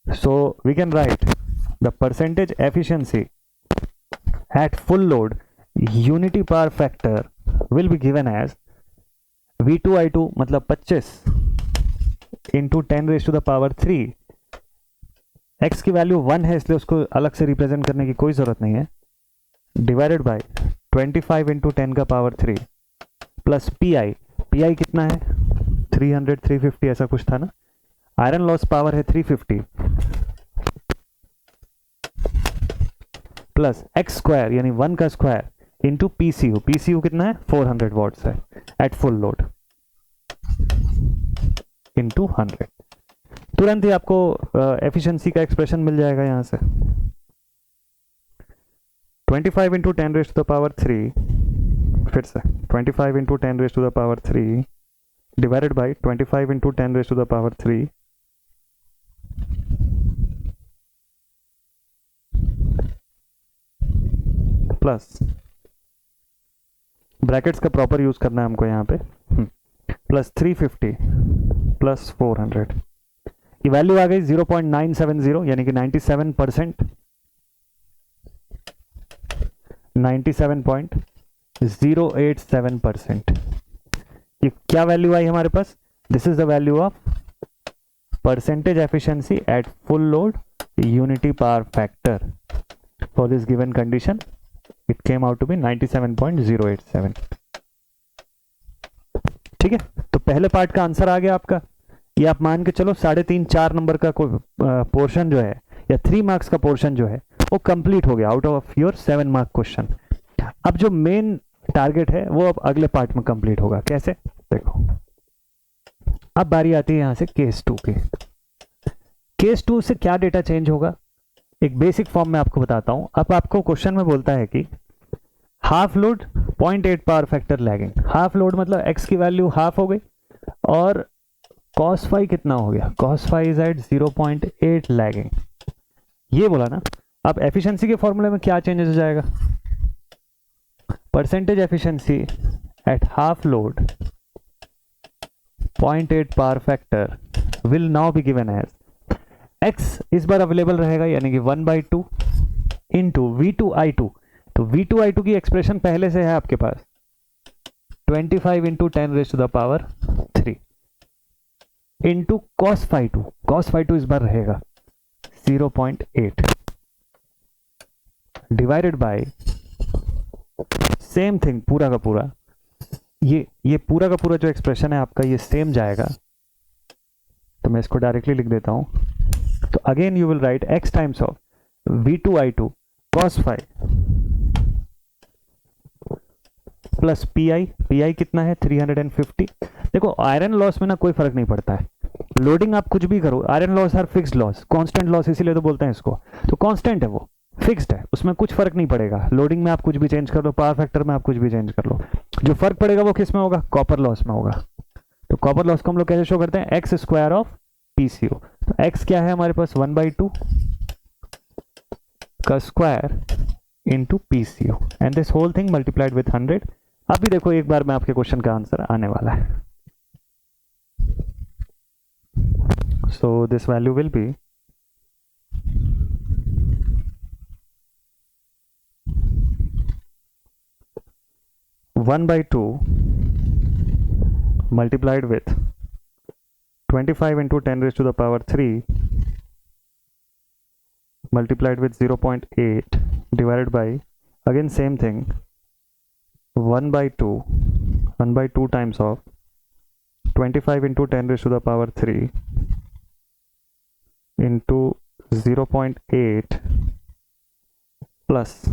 So we can write the percentage efficiency at full load unity power factor will be given as V2I2 मतलब 25 इंटू 10⁻³ x की वैल्यू 1 है इसलिए उसको अलग से रिप्रेजेंट करने की कोई जरूरत नहीं है, divided by 25 into 10⁻³ plus PI कितना है? 300 350 ऐसा कुछ था ना। आयरन लॉस पावर है 350 प्लस x स्क्वायर यानी 1 का स्क्वायर इंटू PCU कितना है? 400 वॉट्स है एट फुल लोड इंटू 100। तुरंत ही आपको एफिशिएंसी का एक्सप्रेशन मिल जाएगा यहां से। 25 इंटू 10⁻³ फिर से 25 into 10⁻³ divided by 25 into 10⁻³ plus brackets का प्रॉपर यूज करना है हमको यहाँ पे, प्लस 350 प्लस 400। ये वैल्यू आ गई 0.970 यानी कि 97%, 97.087%। ये क्या वैल्यू आई हमारे पास? This is the value of percentage efficiency at full load unity power factor for this given condition. It came out to be 97.087, ठीक है। तो पहले पार्ट का आंसर आ गया आपका। ये आप मान के चलो 3.5-4 नंबर का कोई पोर्शन जो है या 3 मार्क्स का पोर्शन जो है वो कंप्लीट हो गया out of your 7 mark question. अब जो मेन टारगेट है वो अब अगले पार्ट में कंप्लीट होगा। कैसे? देखो अब बारी आती है यहां से केस 2 की। केस 2 से क्या डेटा चेंज होगा? एक बेसिक फॉर्म में आपको बताता हूं। अब आपको क्वेश्चन में बोलता है कि half load 0.8 power factor lagging. Half load मतलब x की वैल्यू हाफ हो गई और cos phi कितना हो गया? cos phi is at 0.8 lagging, ये बोला ना। अब एफिशिएंसी के फॉर्मूले में क्या चेंजेस हो जाएगा? Percentage efficiency at half load 0.8 power factor will now be given as x इस बार अवेलेबल रहेगा यानी कि 1/2 इंटू V2I2। तो V2I2 की एक्सप्रेशन पहले से है आपके पास 25 into 10⁻³ into cos phi two. Cos phi two इस बार रहेगा 0.8 डिवाइडेड बाय सेम थिंग पूरा का पूरा, ये पूरा का पूरा जो एक्सप्रेशन है आपका ये सेम जाएगा। तो मैं इसको डायरेक्टली लिख देता हूं। तो again you will write x times of V2I2 cos phi plus P कितना है 350। देखो आयरन लॉस में ना कोई फर्क नहीं पड़ता है, लोडिंग आप कुछ भी करो, आयरन लॉस हर फिक्स्ड लॉस, कांस्टेंट लॉस इसीलिए तो बोलते हैं इसको। तो कांस्टेंट है, वो फिक्स्ड है, उसमें कुछ फर्क नहीं पड़ेगा। लोडिंग में आप कुछ भी चेंज कर लो, पावर फैक्टर में आप कुछ भी चेंज कर लो, जो फर्क पड़ेगा वो किस में होगा, कॉपर लॉस में होगा। तो कॉपर लॉस को हम लोग कैसे शो करते हैं, एक्स स्क्वायर ऑफ पीसीओ। तो एक्स क्या है हमारे पास 1/2 का square into PCO and this whole thing multiplied with 100। अभी देखो एक बार में आपके क्वेश्चन का आंसर आने वाला है। So this value will be 1/2 multiplied with 25 into 10⁻³ multiplied with 0.8 divided by, again same thing, 1/2 times of 25 into 10⁻³ into 0.8 plus,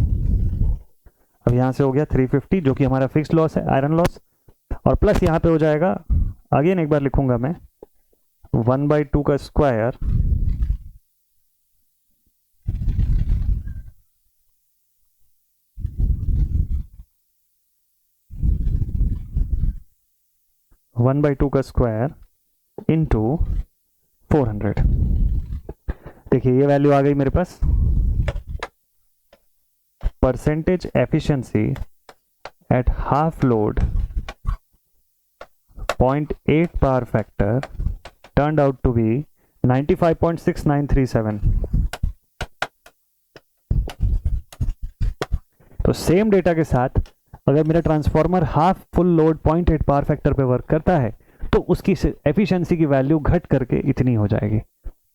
अब यहां से हो गया 350 जो कि हमारा फिक्स्ड लॉस है, आयरन लॉस, और प्लस यहां पे हो जाएगा, अगेन एक बार लिखूंगा मैं 1/2 का स्क्वायर इंटू 400। देखिए ये वैल्यू आ गई मेरे पास, percentage efficiency at half load 0.8 power factor turned out to be 95.6937। तो सेम डेटा के साथ अगर मेरा transformer half full load 0.8 power factor पे वर्क करता है तो उसकी एफिशिएंसी की वैल्यू घट करके इतनी हो जाएगी।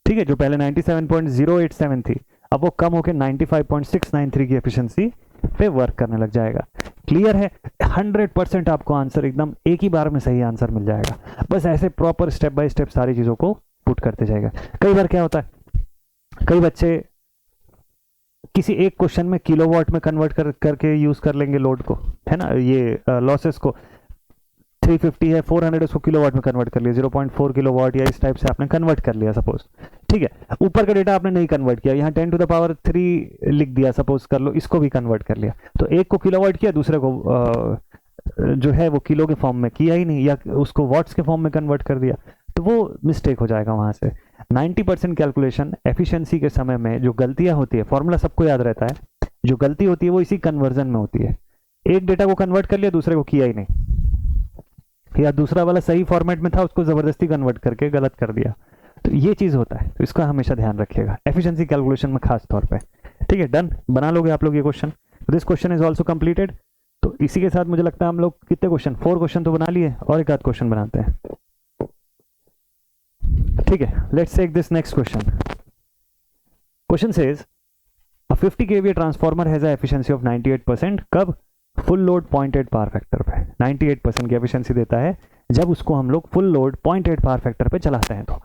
ठीक है, जो पहले 97.087 थी अब वो कम होकर 95.693 की एफिशिएंसी पे वर्क करने लग जाएगा। क्लियर है, 100% आपको आंसर एकदम एक ही बार में सही आंसर मिल जाएगा। बस ऐसे प्रॉपर स्टेप बाय स्टेप सारी चीजों को पुट करते जाएगा। कई बार क्या होता है, कई बच्चे किसी एक क्वेश्चन में किलोवाट में कन्वर्ट करके यूज कर लेंगे लोड को, है ना, ये लॉसेस को। 350 है, 400 उसको किलोवाट में कन्वर्ट कर लिया, 0.4 किलोवाट या इस टाइप से आपने कन्वर्ट कर लिया सपोज। ठीक है, ऊपर का डेटा आपने नहीं कन्वर्ट किया, यहाँ 10⁻³ लिख दिया सपोज कर लो, इसको भी कन्वर्ट कर लिया। तो एक को किलोवाट किया, दूसरे को जो है वो किलो के फॉर्म में किया ही नहीं, या उसको वॉट्स के फॉर्म में कन्वर्ट कर दिया, तो वो मिस्टेक हो जाएगा वहां से। 90% कैलकुलेशन एफिशिएंसी के समय में जो गलतियां होती है, फॉर्मूला सबको याद रहता है, जो गलती होती है वो इसी कन्वर्जन में होती है। एक डेटा को कन्वर्ट कर लिया, दूसरे को किया ही नहीं, या दूसरा वाला सही फॉर्मेट में था उसको जबरदस्ती कन्वर्ट करके गलत कर दिया। तो ये चीज होता है, तो इसका हमेशा ध्यान रखिएगा एफिशिएंसी कैलकुलेशन में खास तौर पे। ठीक है, डन, बना लोगे आप लोग ये question. This question is also completed. तो इसी के साथ मुझे लगता है हम लोग कितने क्वेश्चन, 4 क्वेश्चन तो बना लिए, और एक आध क्वेश्चन बनाते हैं। ठीक है, let's take this next question. Question says a 50 kVA transformer has a efficiency of 98%। कब? फुल लोड 0.8 पावर फैक्टर पे 98% की एफिशिएंसी देता है जब उसको हम लोग फुल लोड 0.8 पावर फैक्टर पे चलाते हैं। तो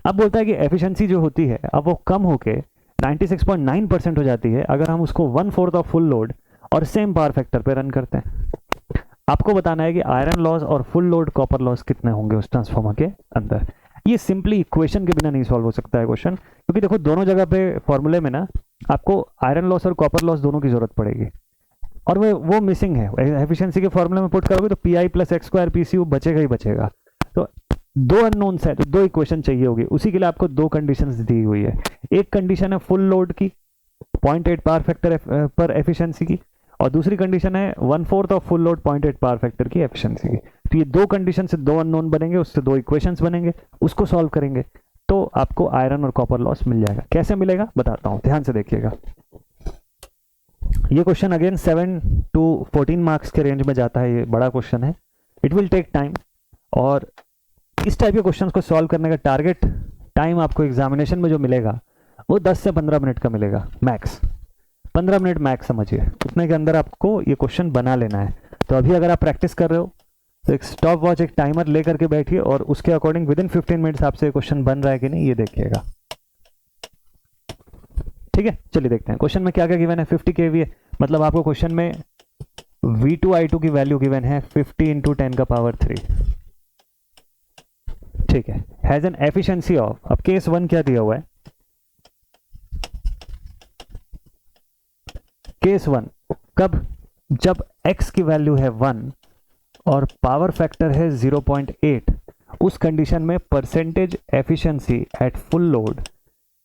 अब बोलता है कि एफिशिएंसी जो होती है अब वो कम होके 96.9% हो जाती है अगर हम उसको 1/4 ऑफ फुल लोड और सेम पावर फैक्टर पे रन करते हैं। आपको बताना है कि आयरन लॉस और फुल लोड कॉपर लॉस कितने होंगे उस ट्रांसफार्मर के अंदर। ये सिंपली इक्वेशन के बिना नहीं सॉल्व हो सकता है क्वेश्चन, क्योंकि देखो दोनों जगह पे फॉर्मूले में ना आपको आयरन लॉस और कॉपर लॉस दोनों की जरूरत पड़ेगी, और वो मिसिंग है। एफिशिएंसी के फॉर्मूले में पुट करोगे तो P plus x square PCU बचेगा ही बचेगा। तो 2 अननोन्स है, तो 2 इक्वेशन चाहिए होगी, उसी के लिए आपको 2 कंडीशंस दी हुई है। एक कंडीशन है फुल लोड की 0.8 पावर फैक्टर पर एफिशिएंसी की, और दूसरी कंडीशन है 1/4 of full load 0.8 power factor की एफिशिएंसी की। तो ये 2 कंडीशन से 2 अननोन बनेंगे, उससे 2 इक्वेशंस बनेंगे, उसको सॉल्व करेंगे तो आपको आयरन और कॉपर लॉस मिल जाएगा। कैसे मिलेगा बताता हूं, ध्यान से देखिएगा। ये क्वेश्चन अगेन 7 to 14 मार्क्स के रेंज में जाता है, ये बड़ा क्वेश्चन है, इट विल टेक टाइम। और इस टाइप के क्वेश्चन को सॉल्व करने का टारगेट टाइम आपको एग्जामिनेशन में जो मिलेगा वो 10 से 15 मिनट का मिलेगा, मैक्स 15 मिनट मैक्स समझिए, उतने के अंदर आपको ये क्वेश्चन बना लेना है। तो अभी अगर आप प्रैक्टिस कर रहे हो तो एक स्टॉप वॉच, एक टाइमर ले करके बैठिए और उसके अकॉर्डिंग विद इन 15 मिनट्स आपसे क्वेश्चन बन रहा है कि नहीं ये देखिएगा। ठीक है, चलिए देखते हैं क्वेश्चन में क्या क्या गिवन है। 50 kVA मतलब आपको क्वेश्चन में V2 I2 की वैल्यू गिवन है 50 × 10⁻3। ठीक है, हैज एन एफिशिएंसी ऑफ, अब केस 1 क्या दिया हुआ है, केस 1 कब, जब x की वैल्यू है 1 और पावर फैक्टर है 0.8, उस कंडीशन में percentage efficiency at full load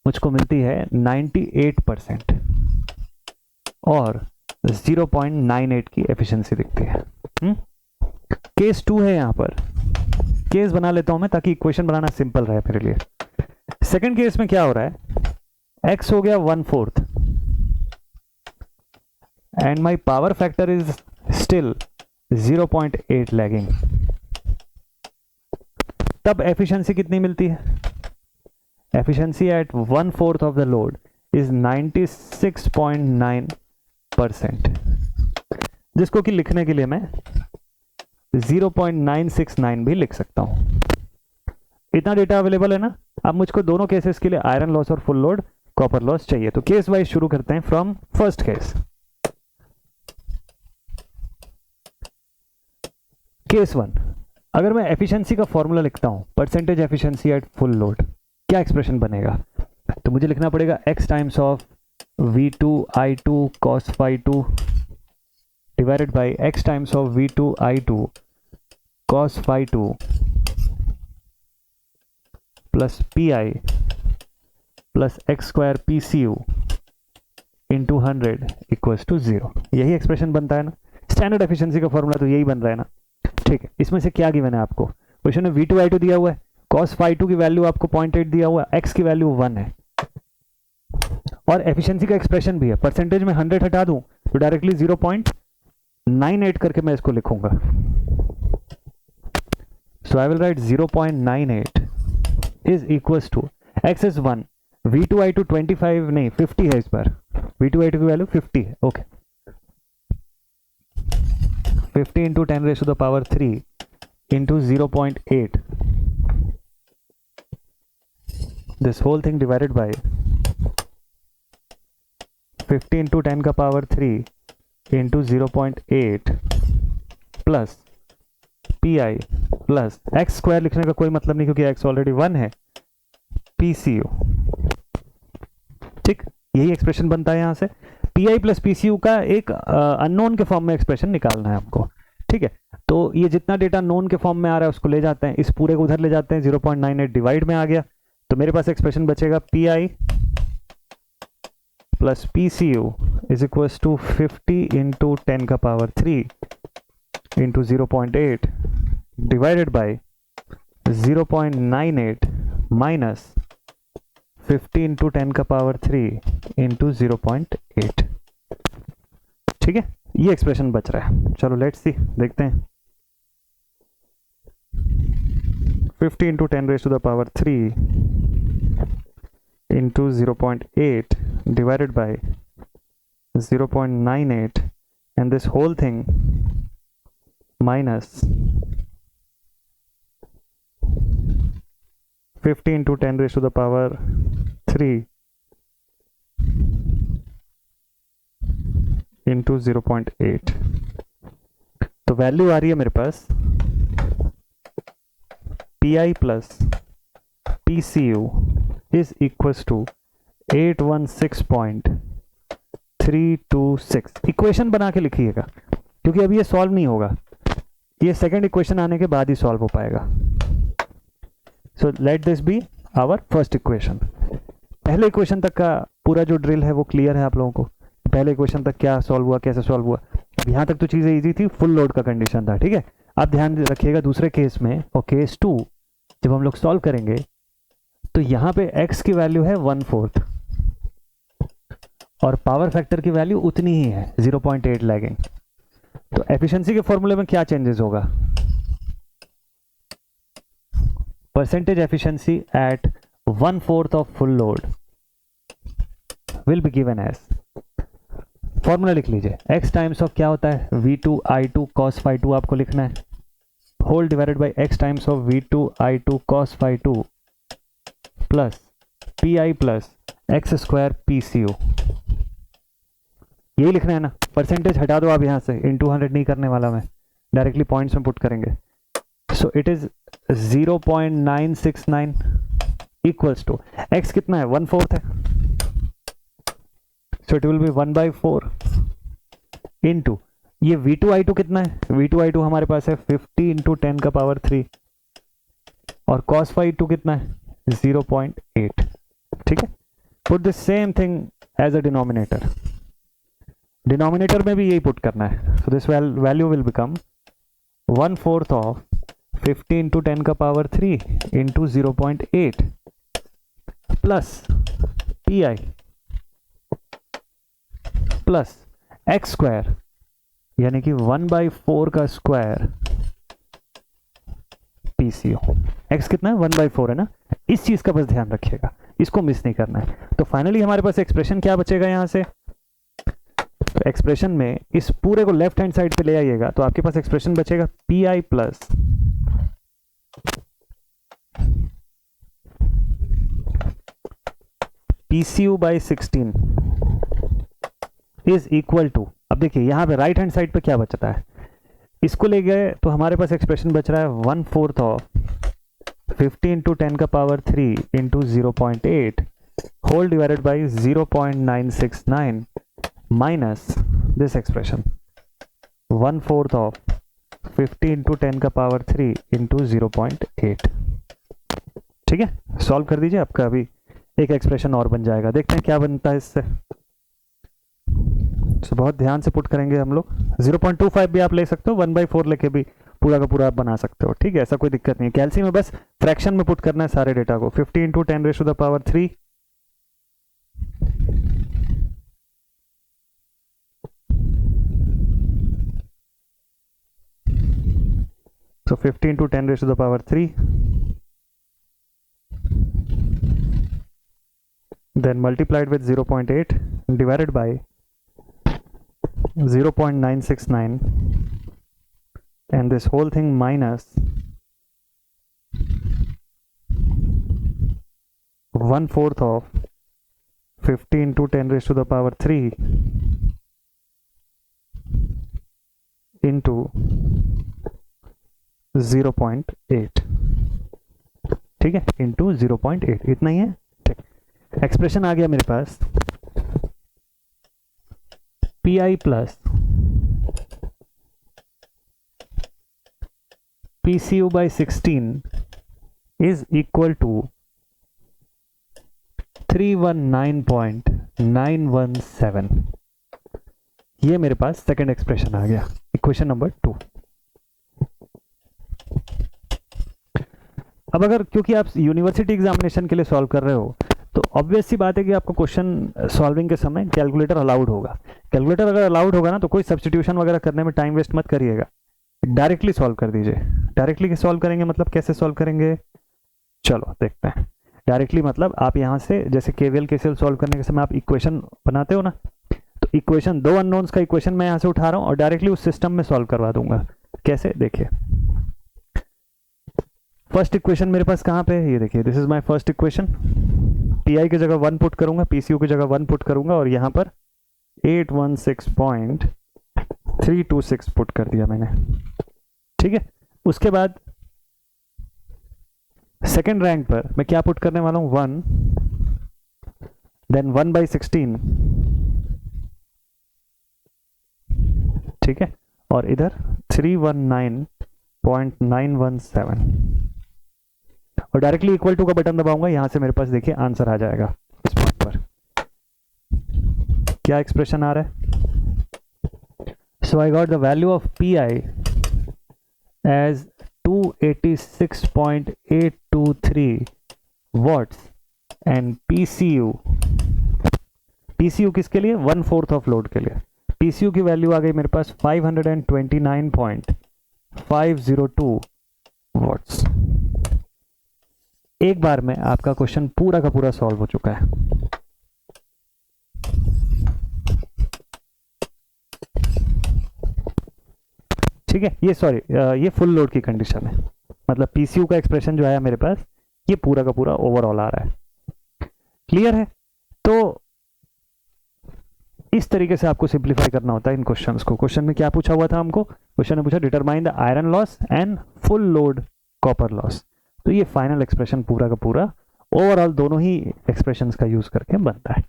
मुझको मिलती है 98% और 0.98 की एफिशिएंसी दिखती है। केस 2 है, यहां पर केस बना लेता हूं मैं ताकि इक्वेशन बनाना सिंपल रहे मेरे लिए। सेकंड केस में क्या हो रहा है, x हो गया 1/4 and my power factor is still 0.8 lagging, तब एफिशिएंसी कितनी मिलती है, efficiency at 1/4 of the load is 96.9%, जिसको कि लिखने के लिए मैं 0.969 भी लिख सकता हूं। इतना डेटा अवेलेबल है ना। अब मुझको दोनों केसेस के लिए आयरन लॉस और फुल लोड कॉपर लॉस चाहिए, तो केस वाइज शुरू करते हैं फ्रॉम फर्स्ट केस। केस 1, अगर मैं एफिशिएंसी का फॉर्मूला लिखता हूं, percentage efficiency at full load, क्या एक्सप्रेशन बनेगा, तो मुझे लिखना पड़ेगा x times of V2 I2 cos phi2 divided by x times of V2 I2 cos phi2 plus PI plus x² PCU into 100 equals to 0। यही expression बनता है ना, स्टैंडर्ड एफिशिएंसी का फॉर्मूला तो यही बन रहा है ना। ठीक है, इसमें से क्या गिवन है आपको, क्वेश्चन में V2 I2 दिया हुआ है, cos phi2 की वैल्यू आपको 0.8 दिया हुआ है, x की वैल्यू 1 है और एफिशिएंसी का एक्सप्रेशन भी है। परसेंटेज में 100 हटा दूं तो डायरेक्टली 0.98 करके मैं इसको लिखूंगा। So I will write 0.98 is equals to x is 1, V2 I2 25 नहीं 50 है, इस बार V2 I2 की वैल्यू 50 है। Okay, 50 into 10 raised to the power 3 into 0.8, this whole thing divided by 50 into 10 का power 3 into 0.8 plus PI plus x square लिखने का कोई मतलब नहीं क्योंकि x ऑलरेडी 1 है, PCU। ठीक, यही एक्सप्रेशन बनता है यहां से। PI प्लस PCU का एक अननोन के फॉर्म में एक्सप्रेशन निकालना है हमको। ठीक है, तो ये जितना डेटा नोन के फॉर्म में आ रहा है उसको ले जाते हैं, इस पूरे को उधर ले जाते हैं, 0.98 डिवाइड में आ गया, तो मेरे पास एक्सप्रेशन बचेगा PI plus PCU is equals to 50 into 10 का power 3 into 0.8 divided by 0.98 minus 50 into 10 का पावर 3 इंटू 0.8। ठीक है, ये एक्सप्रेशन बच रहा है। चलो लेट्स सी, देखते हैं। 50 into 10 raise to the power 3 into 0.8 divided by 0.98 and this whole thing minus 50 into 10 raised to the power 3 into 0.8, तो वैल्यू आ रही है मेरे पास PI plus PCU is equals to 816.326। Equation बना के लिखिएगा क्योंकि अभी ये सॉल्व नहीं होगा, ये सेकंड इक्वेशन आने के बाद ही सॉल्व हो पाएगा। So let this be our first equation. पहले इक्वेशन तक का पूरा जो ड्रिल है वो क्लियर है आप लोगों को, पहले इक्वेशन तक क्या सॉल्व हुआ, कैसे सॉल्व हुआ। यहाँ तक तो चीज़ें इजी थी, फुल लोड का कंडीशन था। ठीक है, अब ध्यान रखिएगा दूसरे केस में और केस 2 जब हम लोग सॉल्व करेंगे तो यहाँ पे x की वैल्यू है 1/4 और पावर फैक्टर की वैल्यू उतनी ही है 0.8 लैगिंग। तो एफिशिएंसी के फॉर्मूले में क्या चेंजेस होगा? Percentage efficiency at 1/4 of full load will be given as, formula लिख लीजिए, x टाइम्स ऑफ क्या होता है v2 i2 cos phi 2 आपको लिखना है, whole divided by x times of v2 i2 cos phi 2 plus pi plus x square PCU। यही लिखना है ना, परसेंटेज हटा दो आप यहां से, इनटू 100 नहीं करने वाला मैं, डायरेक्टली पॉइंट्स में पुट करेंगे। So it is 0.969 equals to x कितना है 1/4 है, so it will be 1/4 into ये v2 i2 कितना है, v2 i2 हमारे पास है 50 इंटू 10 का पावर 3 और cos phi 2 कितना है 0.8। ठीक है, put the same thing as a denominator, denominator में भी यही पुट करना है। So this value will become 1/4 of 50 into 10 का power 3 into 0.8 plus pi plus x square यानी कि 1/4 का स्क्वायर PCO। x कितना है 1/4 है ना, इस चीज का बस ध्यान रखिएगा, इसको मिस नहीं करना है। तो फाइनली हमारे पास एक्सप्रेशन क्या बचेगा यहां से, तो एक्सप्रेशन में इस पूरे को लेफ्ट हैंड साइड पे ले आइएगा तो आपके पास एक्सप्रेशन बचेगा pi plus PCU by 16 is equal to, अब देखिए यहां पे राइट हैंड साइड पे क्या बचता है, इसको ले गए तो हमारे पास एक्सप्रेशन बच रहा है 1/4 ऑफ 50 इंटू 10 का power 3 into 0.8 whole divided by 0.969 minus this expression 1/4 of 50 into 10 का पावर 3 इंटू 0.8। ठीक है, सॉल्व कर दीजिए, आपका अभी एक एक्सप्रेशन और बन जाएगा, देखते हैं क्या बनता है इससे। तो बहुत ध्यान से पुट करेंगे हम लोग, 0.25 भी आप ले सकते हो, 1/4 लेके भी पूरा का पूरा आप बना सकते हो। ठीक है, ऐसा कोई दिक्कत नहीं है, कैलसी में बस फ्रैक्शन में पुट करना है सारे डेटा को। 50 into 10 raise to the power 3 so 50 into 10 raised to the power 3, then multiplied with 0.8 divided by 0.969 and this whole thing minus 1/4 of 50 into 10 raised to the power 3 into 0.8। ठीक है, into 0.8, इतना ही है। ठीक, expression आ गया मेरे पास, PI plus PCU by 16 is equal to 319.917। ये मेरे पास सेकेंड एक्सप्रेशन आ गया, इक्वेशन नंबर 2। अब अगर क्योंकि आप यूनिवर्सिटी एग्जामिनेशन के लिए सॉल्व कर रहे हो तो ऑब्वियस सी बात है कि आपको क्वेश्चन सॉल्विंग के समय कैलकुलेटर अलाउड होगा। कैलकुलेटर अगर अलाउड होगा ना तो कोई सब्स्टिट्यूशन वगैरह करने में टाइम वेस्ट मत करिएगा, डायरेक्टली सॉल्व कर दीजिए। डायरेक्टली सॉल्व करेंगे मतलब कैसे सॉल्व करेंगे, चलो देखते हैं। डायरेक्टली मतलब आप यहाँ से जैसे केवीएल केसीएल सॉल्व करने के समय आप इक्वेशन बनाते हो ना, तो इक्वेशन, दो अननोन्स का इक्वेशन मैं यहाँ से उठा रहा हूँ और डायरेक्टली उस सिस्टम में सॉल्व करवा दूंगा। कैसे, देखिए फर्स्ट इक्वेशन मेरे पास कहाँ पे है, ये देखिए, this is my first equation. Pi की जगह 1 पुट करूंगा, पीसीयू की जगह 1 पुट करूंगा और यहाँ पर 816.326 पुट कर दिया मैंने। ठीक है, उसके बाद सेकेंड रैंक पर मैं क्या पुट करने वाला हूँ, 1, देन 1/16। ठीक है, और इधर 319.917 और डायरेक्टली इक्वल टू का बटन दबाऊंगा, यहां से मेरे पास देखिए आंसर आ जाएगा इस पॉइंट पर। क्या एक्सप्रेशन आ रहा है, so I got the value of PI as 286.823 watts and PCU PCU किसके लिए? 1/4 ऑफ लोड के लिए। पीसीयू की वैल्यू आ गई मेरे पास 529.502 वॉट्स। एक बार में आपका क्वेश्चन पूरा का पूरा सॉल्व हो चुका है। ठीक है, ये सॉरी ये फुल लोड की कंडीशन है, मतलब पीसीयू का एक्सप्रेशन जो आया मेरे पास ये पूरा का पूरा ओवरऑल आ रहा है। क्लियर है? तो इस तरीके से आपको सिंप्लीफाई करना होता है इन क्वेश्चंस को। क्वेश्चन में क्या पूछा हुआ था हमको? क्वेश्चन ने पूछा determine the iron loss and full load copper loss. तो ये फाइनल एक्सप्रेशन पूरा का पूरा ओवरऑल दोनों ही एक्सप्रेशंस का यूज करके बनता है।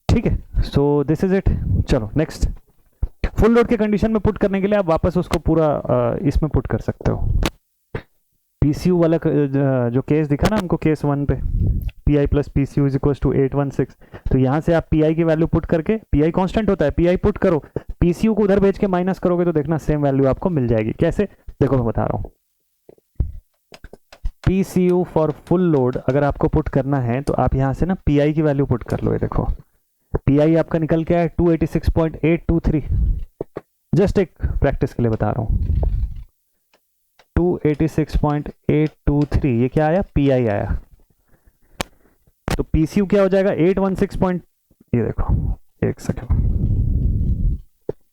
ठीक है, सो दिस इज इट। चलो नेक्स्ट। फुल लोड के कंडीशन में पुट करने के लिए आप वापस उसको पूरा इसमें पुट कर सकते हो। पीसीयू वाला जो केस दिखा ना हमको केस 1 पे, PI plus PCU is equals to 816, तो यहाँ से आप पीआई की वैल्यू पुट करके, पीआई कांस्टेंट होता है, पीआई पुट करो, पीसीयू को उधर भेज के माइनस करोगे तो देखना सेम वैल्यू आपको मिल जाएगी। कैसे? देखो मैं बता रहा हूँ। पीसीयू फॉर फुल लोड अगर आपको पुट करना है तो आप यहाँ से ना पीआई की वैल्यू पुट कर लो। ये देखो पीआई आपका निकल के आया 286.823। जस्ट एक प्रैक्टिस के लिए बता रहा हूँ, 286.823 ये क्या आया? पीआई आया। तो पीसीयू क्या हो जाएगा? 816 ये देखो एक सेकेंड,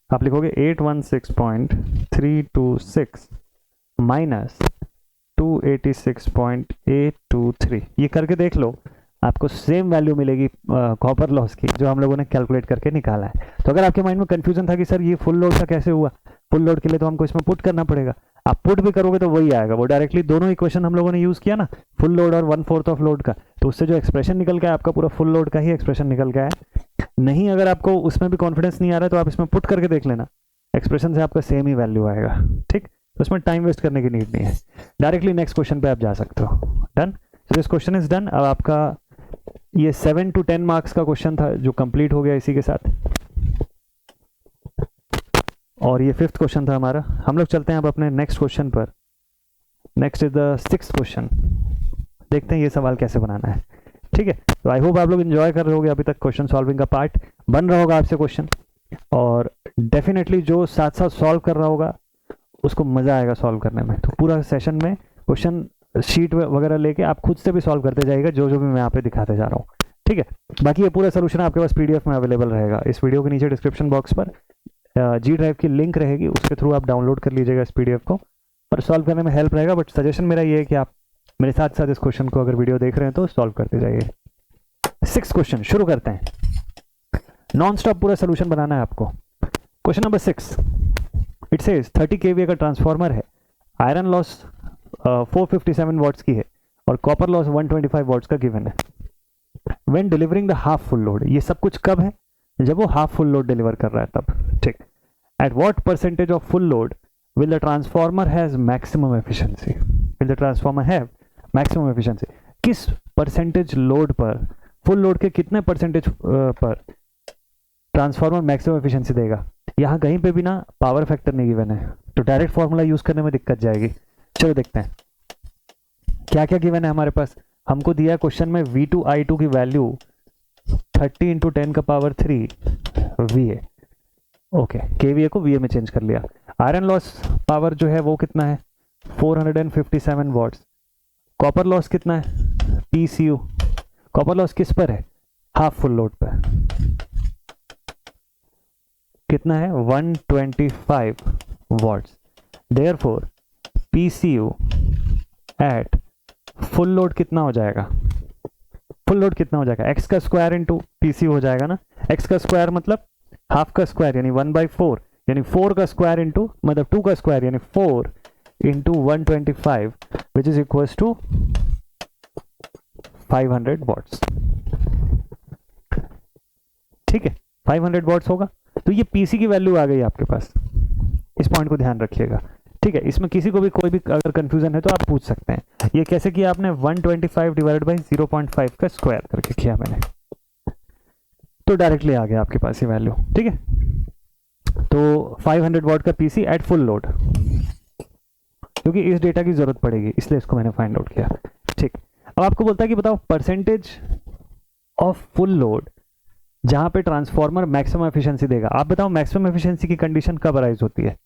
आप लिखोगे 816.326 माइनस 286.823, ये करके देख लो, आपको सेम वैल्यू मिलेगी कॉपर लॉस की जो हम लोगों ने कैलकुलेट करके निकाला है। तो अगर आपके माइंड में कंफ्यूजन था कि सर ये फुल लोड का कैसे हुआ, फुल लोड के लिए तो हमको इसमें पुट करना पड़ेगा, आप पुट भी करोगे तो वही आएगा, वो डायरेक्टली दोनों इक्वेशन हम लोगों ने यूज किया ना, फुल लोड और 1/4 ऑफ लोड का, तो उससे जो एक्सप्रेशन निकल गया आपका पूरा फुल लोड का ही एक्सप्रेशन निकल गया है। नहीं अगर आपको उसमें भी कॉन्फिडेंस नहीं आ रहा है तो आप इसमें पुट करके देख लेना, एक्सप्रेशन से आपका सेम ही वैल्यू आएगा। ठीक, तो उसमें टाइम वेस्ट करने की नीड नहीं है, डायरेक्टली नेक्स्ट क्वेश्चन पे आप जा सकते हो। Done, so this question is done. अब आपका ये 7 to 10 मार्क्स का क्वेश्चन था जो कंप्लीट हो गया इसी के साथ, और ये 5th क्वेश्चन था हमारा। हम लोग चलते हैं अब अपने नेक्स्ट क्वेश्चन पर। Next is the 6th question. देखते हैं ये सवाल कैसे बनाना है। ठीक है, तो आई होप आप लोग एंजॉय कर रहे होगे अभी तक, क्वेश्चन सॉल्विंग का पार्ट बन रहा होगा आपसे क्वेश्चन, और डेफिनेटली जो साथ साथ सॉल्व कर रहा होगा उसको मजा आएगा सॉल्व करने में। तो पूरा सेशन में क्वेश्चन शीट वगैरह लेके आप खुद से भी सॉल्व करते जाइएगा जो जो भी मैं यहाँ पे दिखाते जा रहा हूँ। ठीक है, बाकी ये पूरा सोल्यूशन आपके पास पीडीएफ में अवेलेबल रहेगा। इस वीडियो के नीचे डिस्क्रिप्शन बॉक्स पर जी ड्राइव की लिंक रहेगी, उसके थ्रू आप डाउनलोड कर लीजिएगा इस पीडीएफ को, और सॉल्व करने में हेल्प रहेगा। बट सजेशन मेरा ये है कि आप मेरे साथ साथ इस क्वेश्चन को अगर वीडियो देख रहे हैं तो सॉल्व करते जाइए। 6th क्वेश्चन शुरू करते हैं। नॉन स्टॉप पूरा सोल्यूशन बनाना है आपको। Question number 6, it says 30 kVA का ट्रांसफार्मर है, आयरन लॉस 457 वॉट्स की है और कॉपर लॉस 125 वॉट्स का गिवन है। When delivering the half full load, ये सब कुछ कब है? जब वो हाफ फुल लोड डिलीवर कर रहा है तब। ठीक, at what percentage of full load will the transformer has maximum efficiency? Will the transformer have maximum efficiency? किस परसेंटेज लोड पर, फुल लोड के कितने परसेंटेज पर ट्रांसफार्मर मैक्सिमम एफिशिएंसी देगा? यहाँ कहीं पे भी ना पावर फैक्टर नहीं गिवन है, तो डायरेक्ट फॉर्मूला यूज करने में दिक्कत जाएगी। चलो देखते हैं क्या क्या गिवन है हमारे पास। हमको दिया क्वेश्चन में V2 I2 की वैल्यू 30 इंटू 10 का पावर 3 VA। ओके, KVA को VA में चेंज कर लिया। आयरन लॉस पावर जो है वो कितना है? 457 वॉट्स। कॉपर लॉस कितना है? PCU। कॉपर लॉस किस पर है? हाफ फुल लोड पर। कितना है? 125 watts. Therefore PCU at full load कितना हो जाएगा? फुल लोड कितना हो जाएगा? x का स्क्वायर इंटू PCU हो जाएगा ना। x का स्क्वायर मतलब हाफ का स्क्वायर यानी 1/4, यानी 4 का स्क्वायर इंटू मतलब 2 का स्क्वायर यानी 4 into 125 which is equals to 500 watts. ठीक है, 500 वॉट्स होगा। तो ये PC की वैल्यू आ गई आपके पास, इस पॉइंट को ध्यान रखिएगा। ठीक है, इसमें किसी को भी कोई भी अगर कंफ्यूजन है तो आप पूछ सकते हैं। ये कैसे किया आपने? 125 डिवाइडेड बाई 0.5 का स्क्वायर करके किया मैंने, तो डायरेक्टली आ गया आपके पास ये वैल्यू। ठीक है, तो 500 वॉट का PC एट फुल लोड, क्योंकि इस डेटा की जरूरत पड़ेगी इसलिए इसको मैंने फाइंड आउट किया। ठीक, अब आपको बोलता है कि बताओ परसेंटेज ऑफ फुल लोड जहां पे ट्रांसफॉर्मर मैक्सिमम एफिशिएंसी देगा। आप बताओ मैक्सिमम एफिशिएंसी की कंडीशन कब अराइज होती है?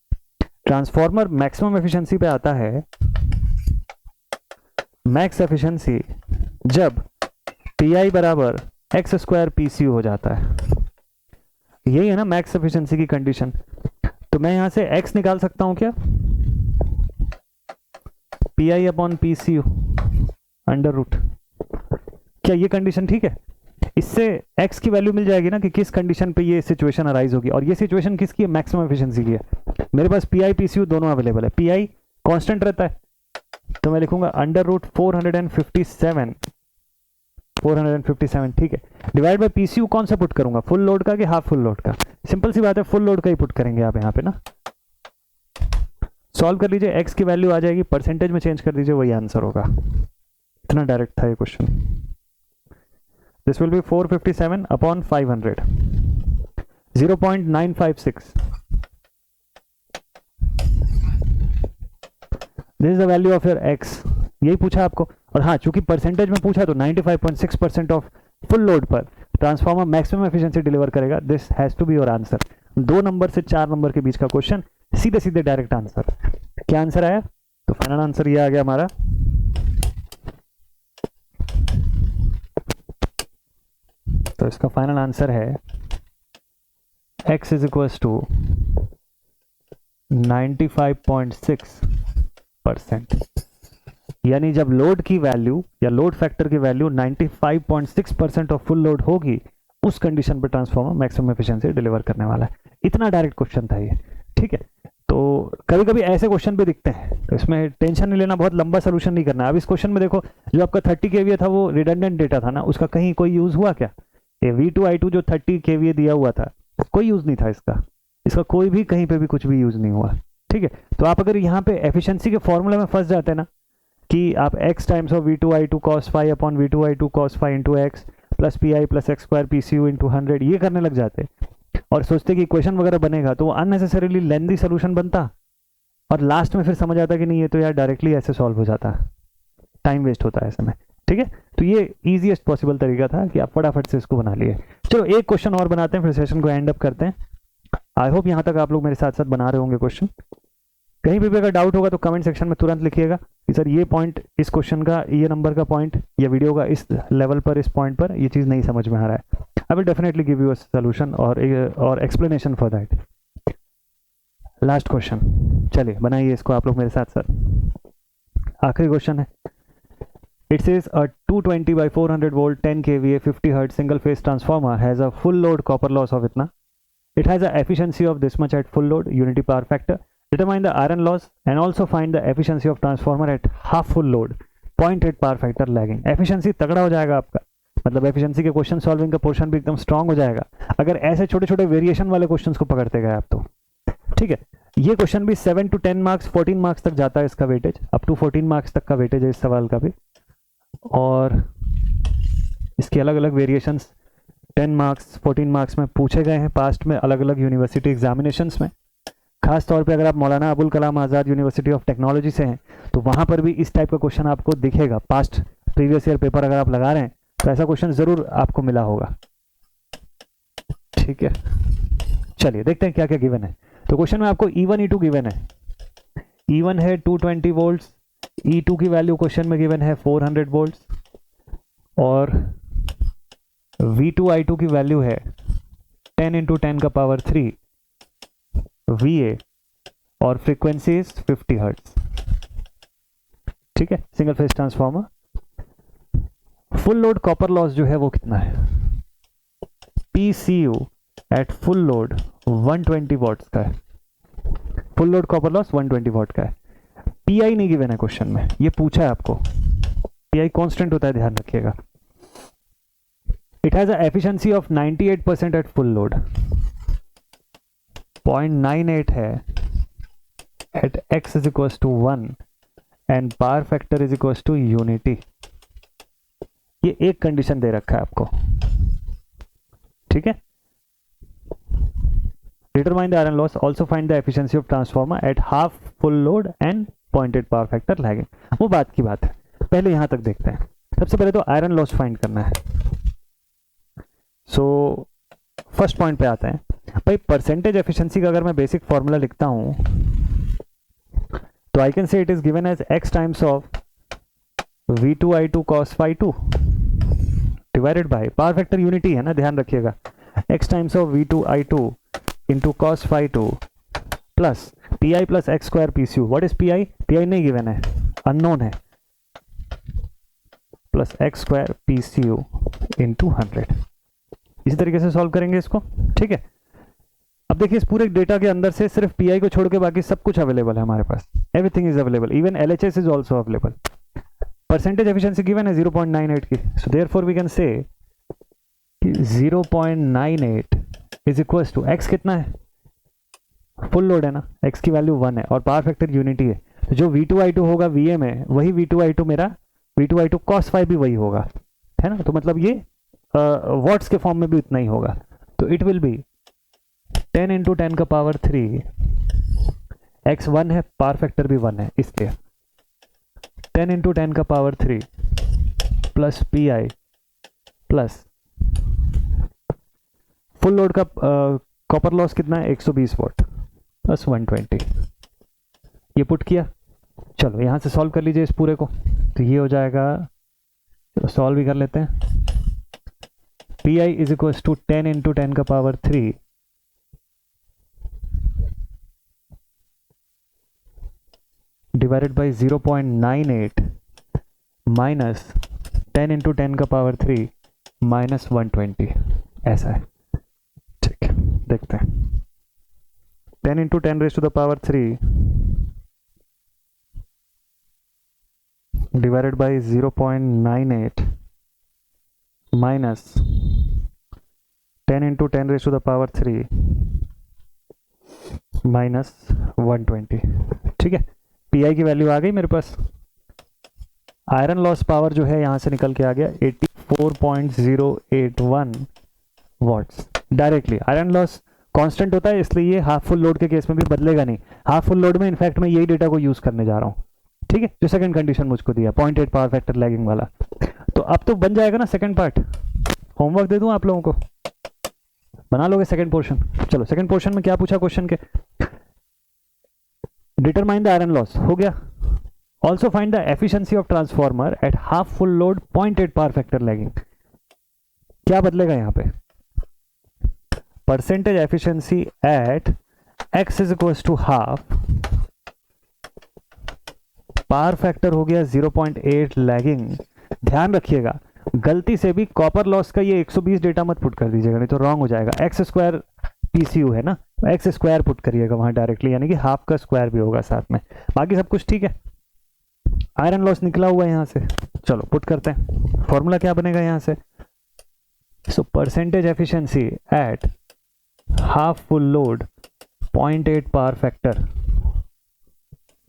ट्रांसफॉर्मर मैक्सिमम एफिशिएंसी पे आता है, मैक्स एफिशिएंसी, जब पी बराबर एक्स स्क्वायर पी सी हो जाता है। यही है ना मैक्स एफिशिएंसी की कंडीशन। तो मैं यहां से x निकाल सकता हूं क्या? P I upon P C under root. क्या ये कंडीशन ठीक है? इससे x की वैल्यू मिल जाएगी ना कि किस कंडीशन पे ये सिचुएशन अराइज होगी। और ये सिचुएशन किसकी है? मैक्सिमम एफिशिएंसी की है। मेरे पास पी आई पी सी दोनों अवेलेबल है। पी आई कॉन्स्टेंट रहता है तो मैं लिखूंगा अंडर रूट 457, ठीक है, डिवाइड बाय पीसीयू। कौन सा पुट करूंगा, फुल लोड का कि हाफ फुल लोड का? सिंपल सी बात है, फुल लोड का ही पुट करेंगे आप यहाँ पे ना। सॉल्व कर लीजिए, x की वैल्यू आ जाएगी, परसेंटेज में चेंज कर दीजिए, वही आंसर होगा। इतना डायरेक्ट था ये question. This will be 457 upon 500, 0.956। This is the value of your x। यही पूछा आपको। और हाँ, चूंकि परसेंटेज में पूछा तो 95.6% ऑफ फुल लोड पर ट्रांसफार्मर मैक्सिमम एफिशिएंसी डिलीवर करेगा। This has to be your answer. 2 number से 4 नंबर के बीच का क्वेश्चन, सीधे सीधे डायरेक्ट आंसर। क्या आंसर आया? तो फाइनल आंसर ये आ गया हमारा। तो इसका फाइनल आंसर है x इज इक्वल टू 95.6%। यानी जब लोड की वैल्यू या लोड फैक्टर की वैल्यू 95.6% ऑफ फुल लोड होगी, उस कंडीशन पर ट्रांसफार्मर मैक्सिमम एफिशिएंसी डिलीवर करने वाला है। इतना डायरेक्ट क्वेश्चन था ये, ठीक है। तो कभी कभी ऐसे क्वेश्चन भी दिखते हैं, तो इसमें टेंशन नहीं लेना, बहुत लंबा सोल्यूशन नहीं करना। अब इस क्वेश्चन में देखो, जो आपका 30 केवीए था वो रिडंडेंट डेटा था ना, उसका कहीं कोई यूज हुआ क्या? ये V2I2 जो 30 केवीए दिया हुआ था, कोई यूज नहीं था इसका कोई भी कहीं पे भी कुछ भी यूज नहीं हुआ, ठीक है। तो आप अगर यहाँ पे एफिशिएंसी के फॉर्मूला में फंस जाते हैं ना, कि आप x times of V2I2 cos phi upon V2I2 cos phi into x plus P I plus x square P C U into 100 ये करने लग जाते और सोचते कि इक्वेशन वगैरह बनेगा, तो वो अननेसेसरीली लेंदी सोल्यूशन बनता और लास्ट में फिर समझ आता कि नहीं ये तो यार डायरेक्टली ऐसे सॉल्व हो जाता, टाइम वेस्ट होता है ऐसे में, ठीक है। तो ये इजीएस्ट पॉसिबल तरीका था कि आप फटाफट से इसको बना लिए। चलो एक क्वेश्चन और बनाते हैं, फिर सेशन को एंड अप करते हैं। आई होप यहाँ तक आप लोग मेरे साथ साथ बना रहे होंगे क्वेश्चन। कहीं भी अगर डाउट होगा तो कमेंट सेक्शन में तुरंत लिखिएगा कि सर ये पॉइंट, इस क्वेश्चन का ये नंबर का पॉइंट या वीडियो का इस लेवल पर, इस पॉइंट पर ये चीज़ नहीं समझ में आ रहा है। I will definitely give you a solution और explanation for that. Last question, चलिए बनाइए इसको आप लोग मेरे साथ साथ। आखिरी क्वेश्चन है। It says a 220 by 400 volt 10 kVA 50 hertz single phase transformer has a full load copper loss of itna. It has a efficiency of this much at full load, unity power factor. Determine the iron loss and also find the efficiency of transformer at half full load, 0.8 power factor lagging. Efficiency तगड़ा हो जाएगा आपका, मतलब efficiency के question solving का portion भी एकदम strong हो जाएगा अगर ऐसे छोटे छोटे वेरिएशन वाले क्वेश्चंस को पकड़ते गए आप तो, ठीक है। ये क्वेश्चन भी 7 to 10 मार्क्स 14 मार्क्स तक जाता है इसका वेटेज, अप टू 14 मार्क्स तक का वेटेज है इस सवाल का भी। और इसके अलग अलग वेरिएशंस 10 मार्क्स 14 मार्क्स में पूछे गए हैं पास्ट में अलग अलग यूनिवर्सिटी एग्जामिनेशंस में। खास तौर पे अगर आप Maulana Abul Kalam Azad university of technology से हैं तो वहाँ पर भी इस टाइप का क्वेश्चन आपको दिखेगा। पास्ट प्रीवियस ईयर पेपर अगर आप लगा रहे हैं तो ऐसा क्वेश्चन ज़रूर आपको मिला होगा, ठीक है। चलिए देखते हैं क्या क्या गिवन है। तो क्वेश्चन में आपको E1 E2 गिवन है। E1 है 220 वोल्ट्स, E2 की वैल्यू क्वेश्चन में गिवन है 400 वोल्ट्स और V2I2 की वैल्यू है 10 × 10 का पावर 3 VA और फ्रीक्वेंसी 50 हर्ट्ज, ठीक है। Single phase transformer. Full load copper loss जो है वो कितना है? PCU at full load 120 watts का है। Full load copper loss 120 watt का है। PI नहीं गिवन है क्वेश्चन में, ये पूछा है आपको। PI कांस्टेंट होता है, ध्यान रखिएगा। It has a efficiency of 98% at full load, 0.98 है at x is equal to 1 and power factor is equal to unity. ये एक कंडीशन दे रखा है आपको, ठीक है। Determine the iron loss, also find the efficiency of transformer at half full load and 0.8 power factor lagging। वो बात की बात है, पहले यहां तक देखते हैं। सबसे पहले तो आयरन लॉस फाइंड करना है। सो फर्स्ट पॉइंट पे आते हैं भाई। परसेंटेज एफिशिएंसी का अगर मैं बेसिक फॉर्मूला लिखता हूं तो I can say it is given as x times of v2i2 cos phi 2 divided by, power factor unity है ना, ध्यान रखिएगा, x times of v2i2 into cos phi 2 plus pi plus x square pcu। What is pi? pi नहीं given है, unknown है, plus x square pcu into 100। इसी तरीके से सॉल्व करेंगे इसको, ठीक है। अब देखिए इस पूरे डेटा के अंदर से सिर्फ पी आई को छोड़ के बाकी सब कुछ अवेलेबल है हमारे पास, everything is available, even LHS is also available. Percentage efficiency given है 0.98 की, सो therefore we can say 0.98 is equals to x कितना है, फुल लोड है ना, एक्स की वैल्यू 1 है और पावर फैक्टर यूनिटी है, तो जो V2I2 होगा वीए में वही V2I2 मेरा V2I2 cos phi भी वही होगा, है ना। तो मतलब ये वॉट्स के फॉर्म में भी उतना ही होगा, तो इट विल बी 10 इंटू 10 का पावर 3, x 1 है, पावर फैक्टर भी 1 है, इसलिए 10 इंटू 10 का power 3 plus P I plus full load का कॉपर लॉस कितना है 120 वॉट प्लस 120, ये पुट किया। चलो यहां से सॉल्व कर लीजिए इस पूरे को, तो ये हो जाएगा, चलो सॉल्व भी कर लेते हैं। P I is equal to 10 into 10 का power 3 divided by 0.98 minus 10 into 10 का पावर 3 माइनस 120, ऐसा है, ठीक। देखते हैं 10 into 10 raise to the power 3 divided by 0.98 minus 10 into 10 raise to the power 3 minus 120, ठीक है। पी की वैल्यू आ गई मेरे पास। आयरन लॉस पावर जो है यहां से निकल के आ गया 84.081 watts directly. Iron loss constant होता है इसलिए ये हाफ फुल लोड के केस में भी बदलेगा नहीं। हाफ फुल लोड में इनफैक्ट मैं यही डेटा को यूज करने जा रहा हूं, ठीक है, जो सेकंड कंडीशन मुझको दिया 0.8 पावर फैक्टर लैगिंग वाला। तो अब तो बन जाएगा ना सेकंड पार्ट। होमवर्क दे दूं आप लोगों को, बना लोगे सेकंड पोर्शन। चलो सेकंड पोर्शन में क्या पूछा क्वेश्चन के, डिटरमाइन द आयरन लॉस, हो गया। Also find the efficiency of transformer at half full load 0.8 power factor lagging. क्या बदलेगा यहां पे, percentage efficiency at x is equal to half, power factor हो गया 0.8 लैगिंग। ध्यान रखिएगा गलती से भी कॉपर लॉस का ये 120 डेटा मत पुट कर दीजिएगा, नहीं तो रॉन्ग हो जाएगा। एक्स स्क्वायर पीसीयू है ना, एक्स स्क्वायर पुट करिएगा वहां डायरेक्टली, यानी कि हाफ का स्क्वायर भी होगा साथ में, बाकी सब कुछ ठीक है। आयरन लॉस निकला हुआ है यहां से, चलो पुट करते हैं। फॉर्मूला क्या बनेगा यहां से, so percentage efficiency at half full load 0.8 power factor,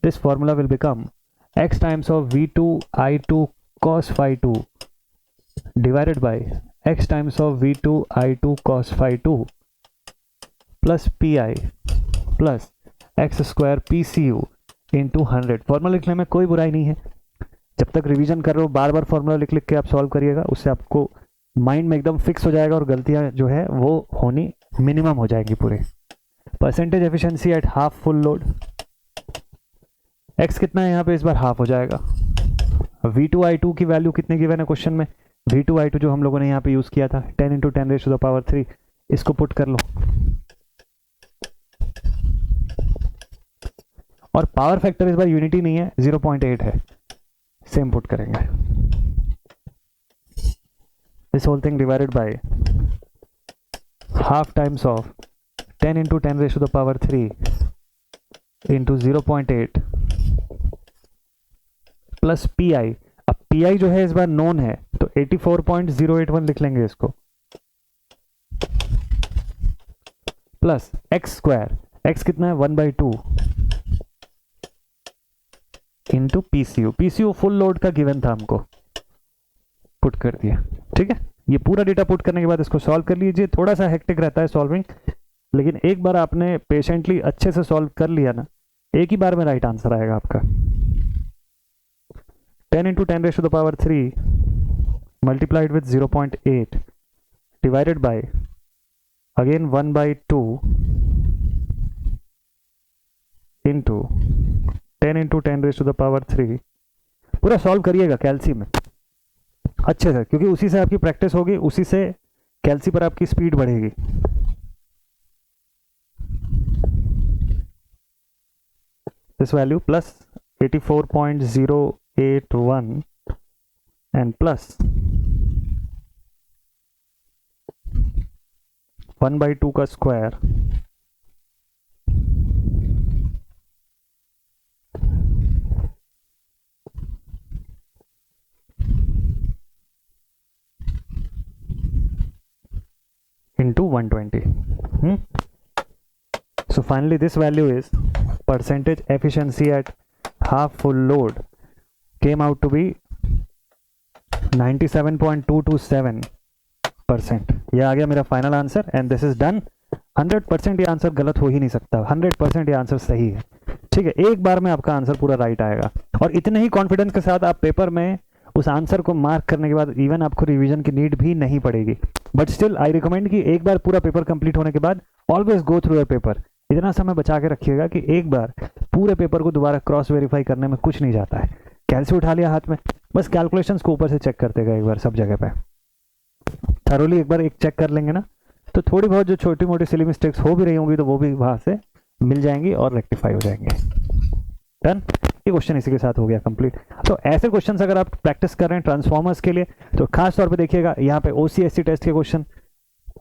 this formula will become x times of v2i2 cos phi 2 divided by x times of v2i2 cos phi 2 plus pi plus x square pcu into 100। Formula लिखने में कोई बुराई नहीं है, जब तक revision कर रहे हो बार बार फॉर्मूला लिख लिख के आप सॉल्व करिएगा, उससे आपको माइंड में एकदम फिक्स हो जाएगा और गलतियां जो है वो होनी मिनिमम हो जाएंगी पूरे। Percentage efficiency at half full load, x कितना है यहाँ पे, इस बार हाफ हो जाएगा। v2i2 की वैल्यू कितने गिवन है क्वेश्चन में, v2i2 जो हम लोगों ने यहाँ पे यूज किया था 10 into 10 raise to the power 3, इसको पुट कर लो। और पावर फैक्टर इस बार यूनिटी नहीं है, 0.8 है, सेम पुट करेंगे। This whole thing divided by half times of 10 into 10 raise to the power 3 into 0.8 plus P I. अब पी आई जो है इस बार नोन है तो 84.081 लिख लेंगे इसको, प्लस एक्स स्क्वायर, एक्स कितना है 1/2 into PCU. PCU full load का गिवन था हमको, पुट कर दिया, ठीक है। ये पूरा डेटा पुट करने के बाद इसको सॉल्व कर लीजिए। थोड़ा सा हेक्टिक रहता है सॉल्विंग, लेकिन एक बार आपने पेशेंटली अच्छे से सॉल्व कर लिया ना, एक ही बार में राइट आंसर आएगा आपका। 10 into 10 raise to the power 3 multiplied with 0.8 divided by again 1/2 into 10 into 10⁻³ पूरा सॉल्व करिएगा कैल्सी में अच्छे से, क्योंकि उसी से आपकी प्रैक्टिस होगी, उसी से कैल्सी पर आपकी स्पीड बढ़ेगी। This value plus 84.081 and plus 1/2 का square into 120. So finally this value is percentage efficiency at half full load came out to be 97.227%. ये आ गया मेरा final answer and this is done. 100% ये आंसर गलत हो ही नहीं सकता, 100% ये आंसर सही है। ठीक है, एक बार में आपका आंसर पूरा राइट आएगा और इतने ही कॉन्फिडेंस के साथ आप पेपर में उस आंसर को मार्क करने के बाद इवन आपको रिवीजन की नीड भी नहीं पड़ेगी। बट स्टिल आई रिकमेंड कि एक बार पूरा पेपर कंप्लीट होने के बाद always go through your paper. इतना समय बचा के रखिएगा कि एक बार पूरे पेपर को दोबारा क्रॉस वेरीफाई करने में कुछ नहीं जाता है। कैलसी उठा लिया हाथ में, बस कैलकुलेशंस को ऊपर से चेक करते गए एक बार सब जगह पे थरोली एक बार एक चेक कर लेंगे ना, तो थोड़ी बहुत जो छोटी मोटी सिली मिस्टेक्स हो भी रही होंगी तो वो भी वहां से मिल जाएंगी और रेक्टिफाई हो जाएंगे। डन, ये क्वेश्चन इसी के साथ हो गया कंप्लीट। तो ऐसे क्वेश्चंस अगर आप प्रैक्टिस कर रहे हैं ट्रांसफॉर्मर्स के लिए तो खास तौर पे देखिएगा यहाँ पे OCSC टेस्ट के क्वेश्चन,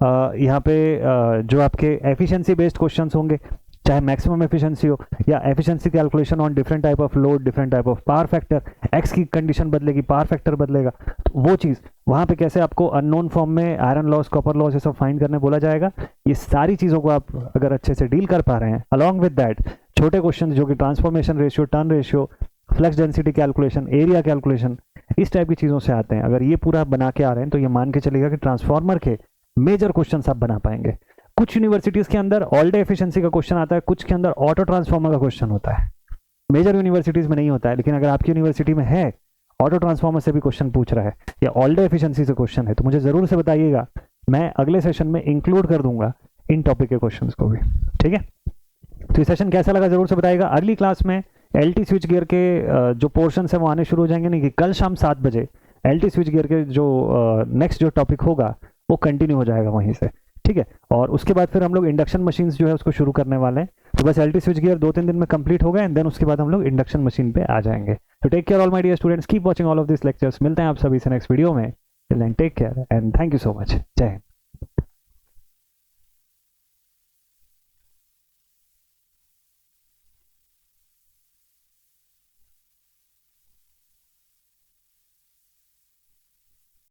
यहाँ पे जो आपके एफिशिएंसी बेस्ड क्वेश्चंस होंगे, चाहे मैक्सिमम एफिशिएंसी हो या efficiency calculation on different type of load, different type of power factor, x की कंडीशन बदलेगी, पावर फैक्टर बदलेगा, तो वो चीज़ वहाँ पे कैसे आपको अननोन फॉर्म में आयरन लॉस, कॉपर लॉस ये सब फाइंड करने बोला जाएगा। ये सारी चीज़ों को आप अगर अच्छे से डील कर पा रहे हैं, अलॉन्ग विद दैट छोटे क्वेश्चन जो कि transformation ratio, turn ratio, flux density calculation, area calculation, इस टाइप की चीज़ों से आते हैं, अगर ये पूरा बना के आ रहे हैं तो ये मान के चलेगा कि ट्रांसफॉर्मर के मेजर क्वेश्चन आप बना पाएंगे। कुछ यूनिवर्सिटीज़ के अंदर ऑल डे एफिशिएंसी का क्वेश्चन आता है, कुछ के अंदर ऑटो ट्रांसफॉर्मर का क्वेश्चन होता है, मेजर यूनिवर्सिटीज़ में नहीं होता है। लेकिन अगर आपकी यूनिवर्सिटी में है ऑटो ट्रांसफॉर्मर से भी क्वेश्चन पूछ रहा है या ऑल डे एफिशिएंसी से क्वेश्चन है तो मुझे ज़रूर से बताइएगा, मैं अगले सेशन में इंक्लूड कर दूंगा इन टॉपिक के क्वेश्चन को भी। ठीक है, तो ये सेशन कैसा लगा ज़रूर से बताइएगा। अगली क्लास में LT स्विच गियर के जो पोर्शन है वो आने शुरू हो जाएंगे, नहीं कि कल शाम 7 बजे LT स्विच गियर के जो नेक्स्ट जो टॉपिक होगा वो कंटिन्यू हो जाएगा वहीं से। ठीक है, और उसके बाद फिर हम लोग इंडक्शन मशीन्स जो है उसको शुरू करने वाले हैं। तो बस LT स्विच गियर 2-3 दिन में कंप्लीट होगा एंड देन उसके बाद हम लोग इंडक्शन मशीन पे आ जाएंगे। तो take care all my dear students, keep watching all of this lectures. मिलते हैं आप सभी से नेक्स्ट वीडियो में। Till then take care and thank you so much. जय हिंद।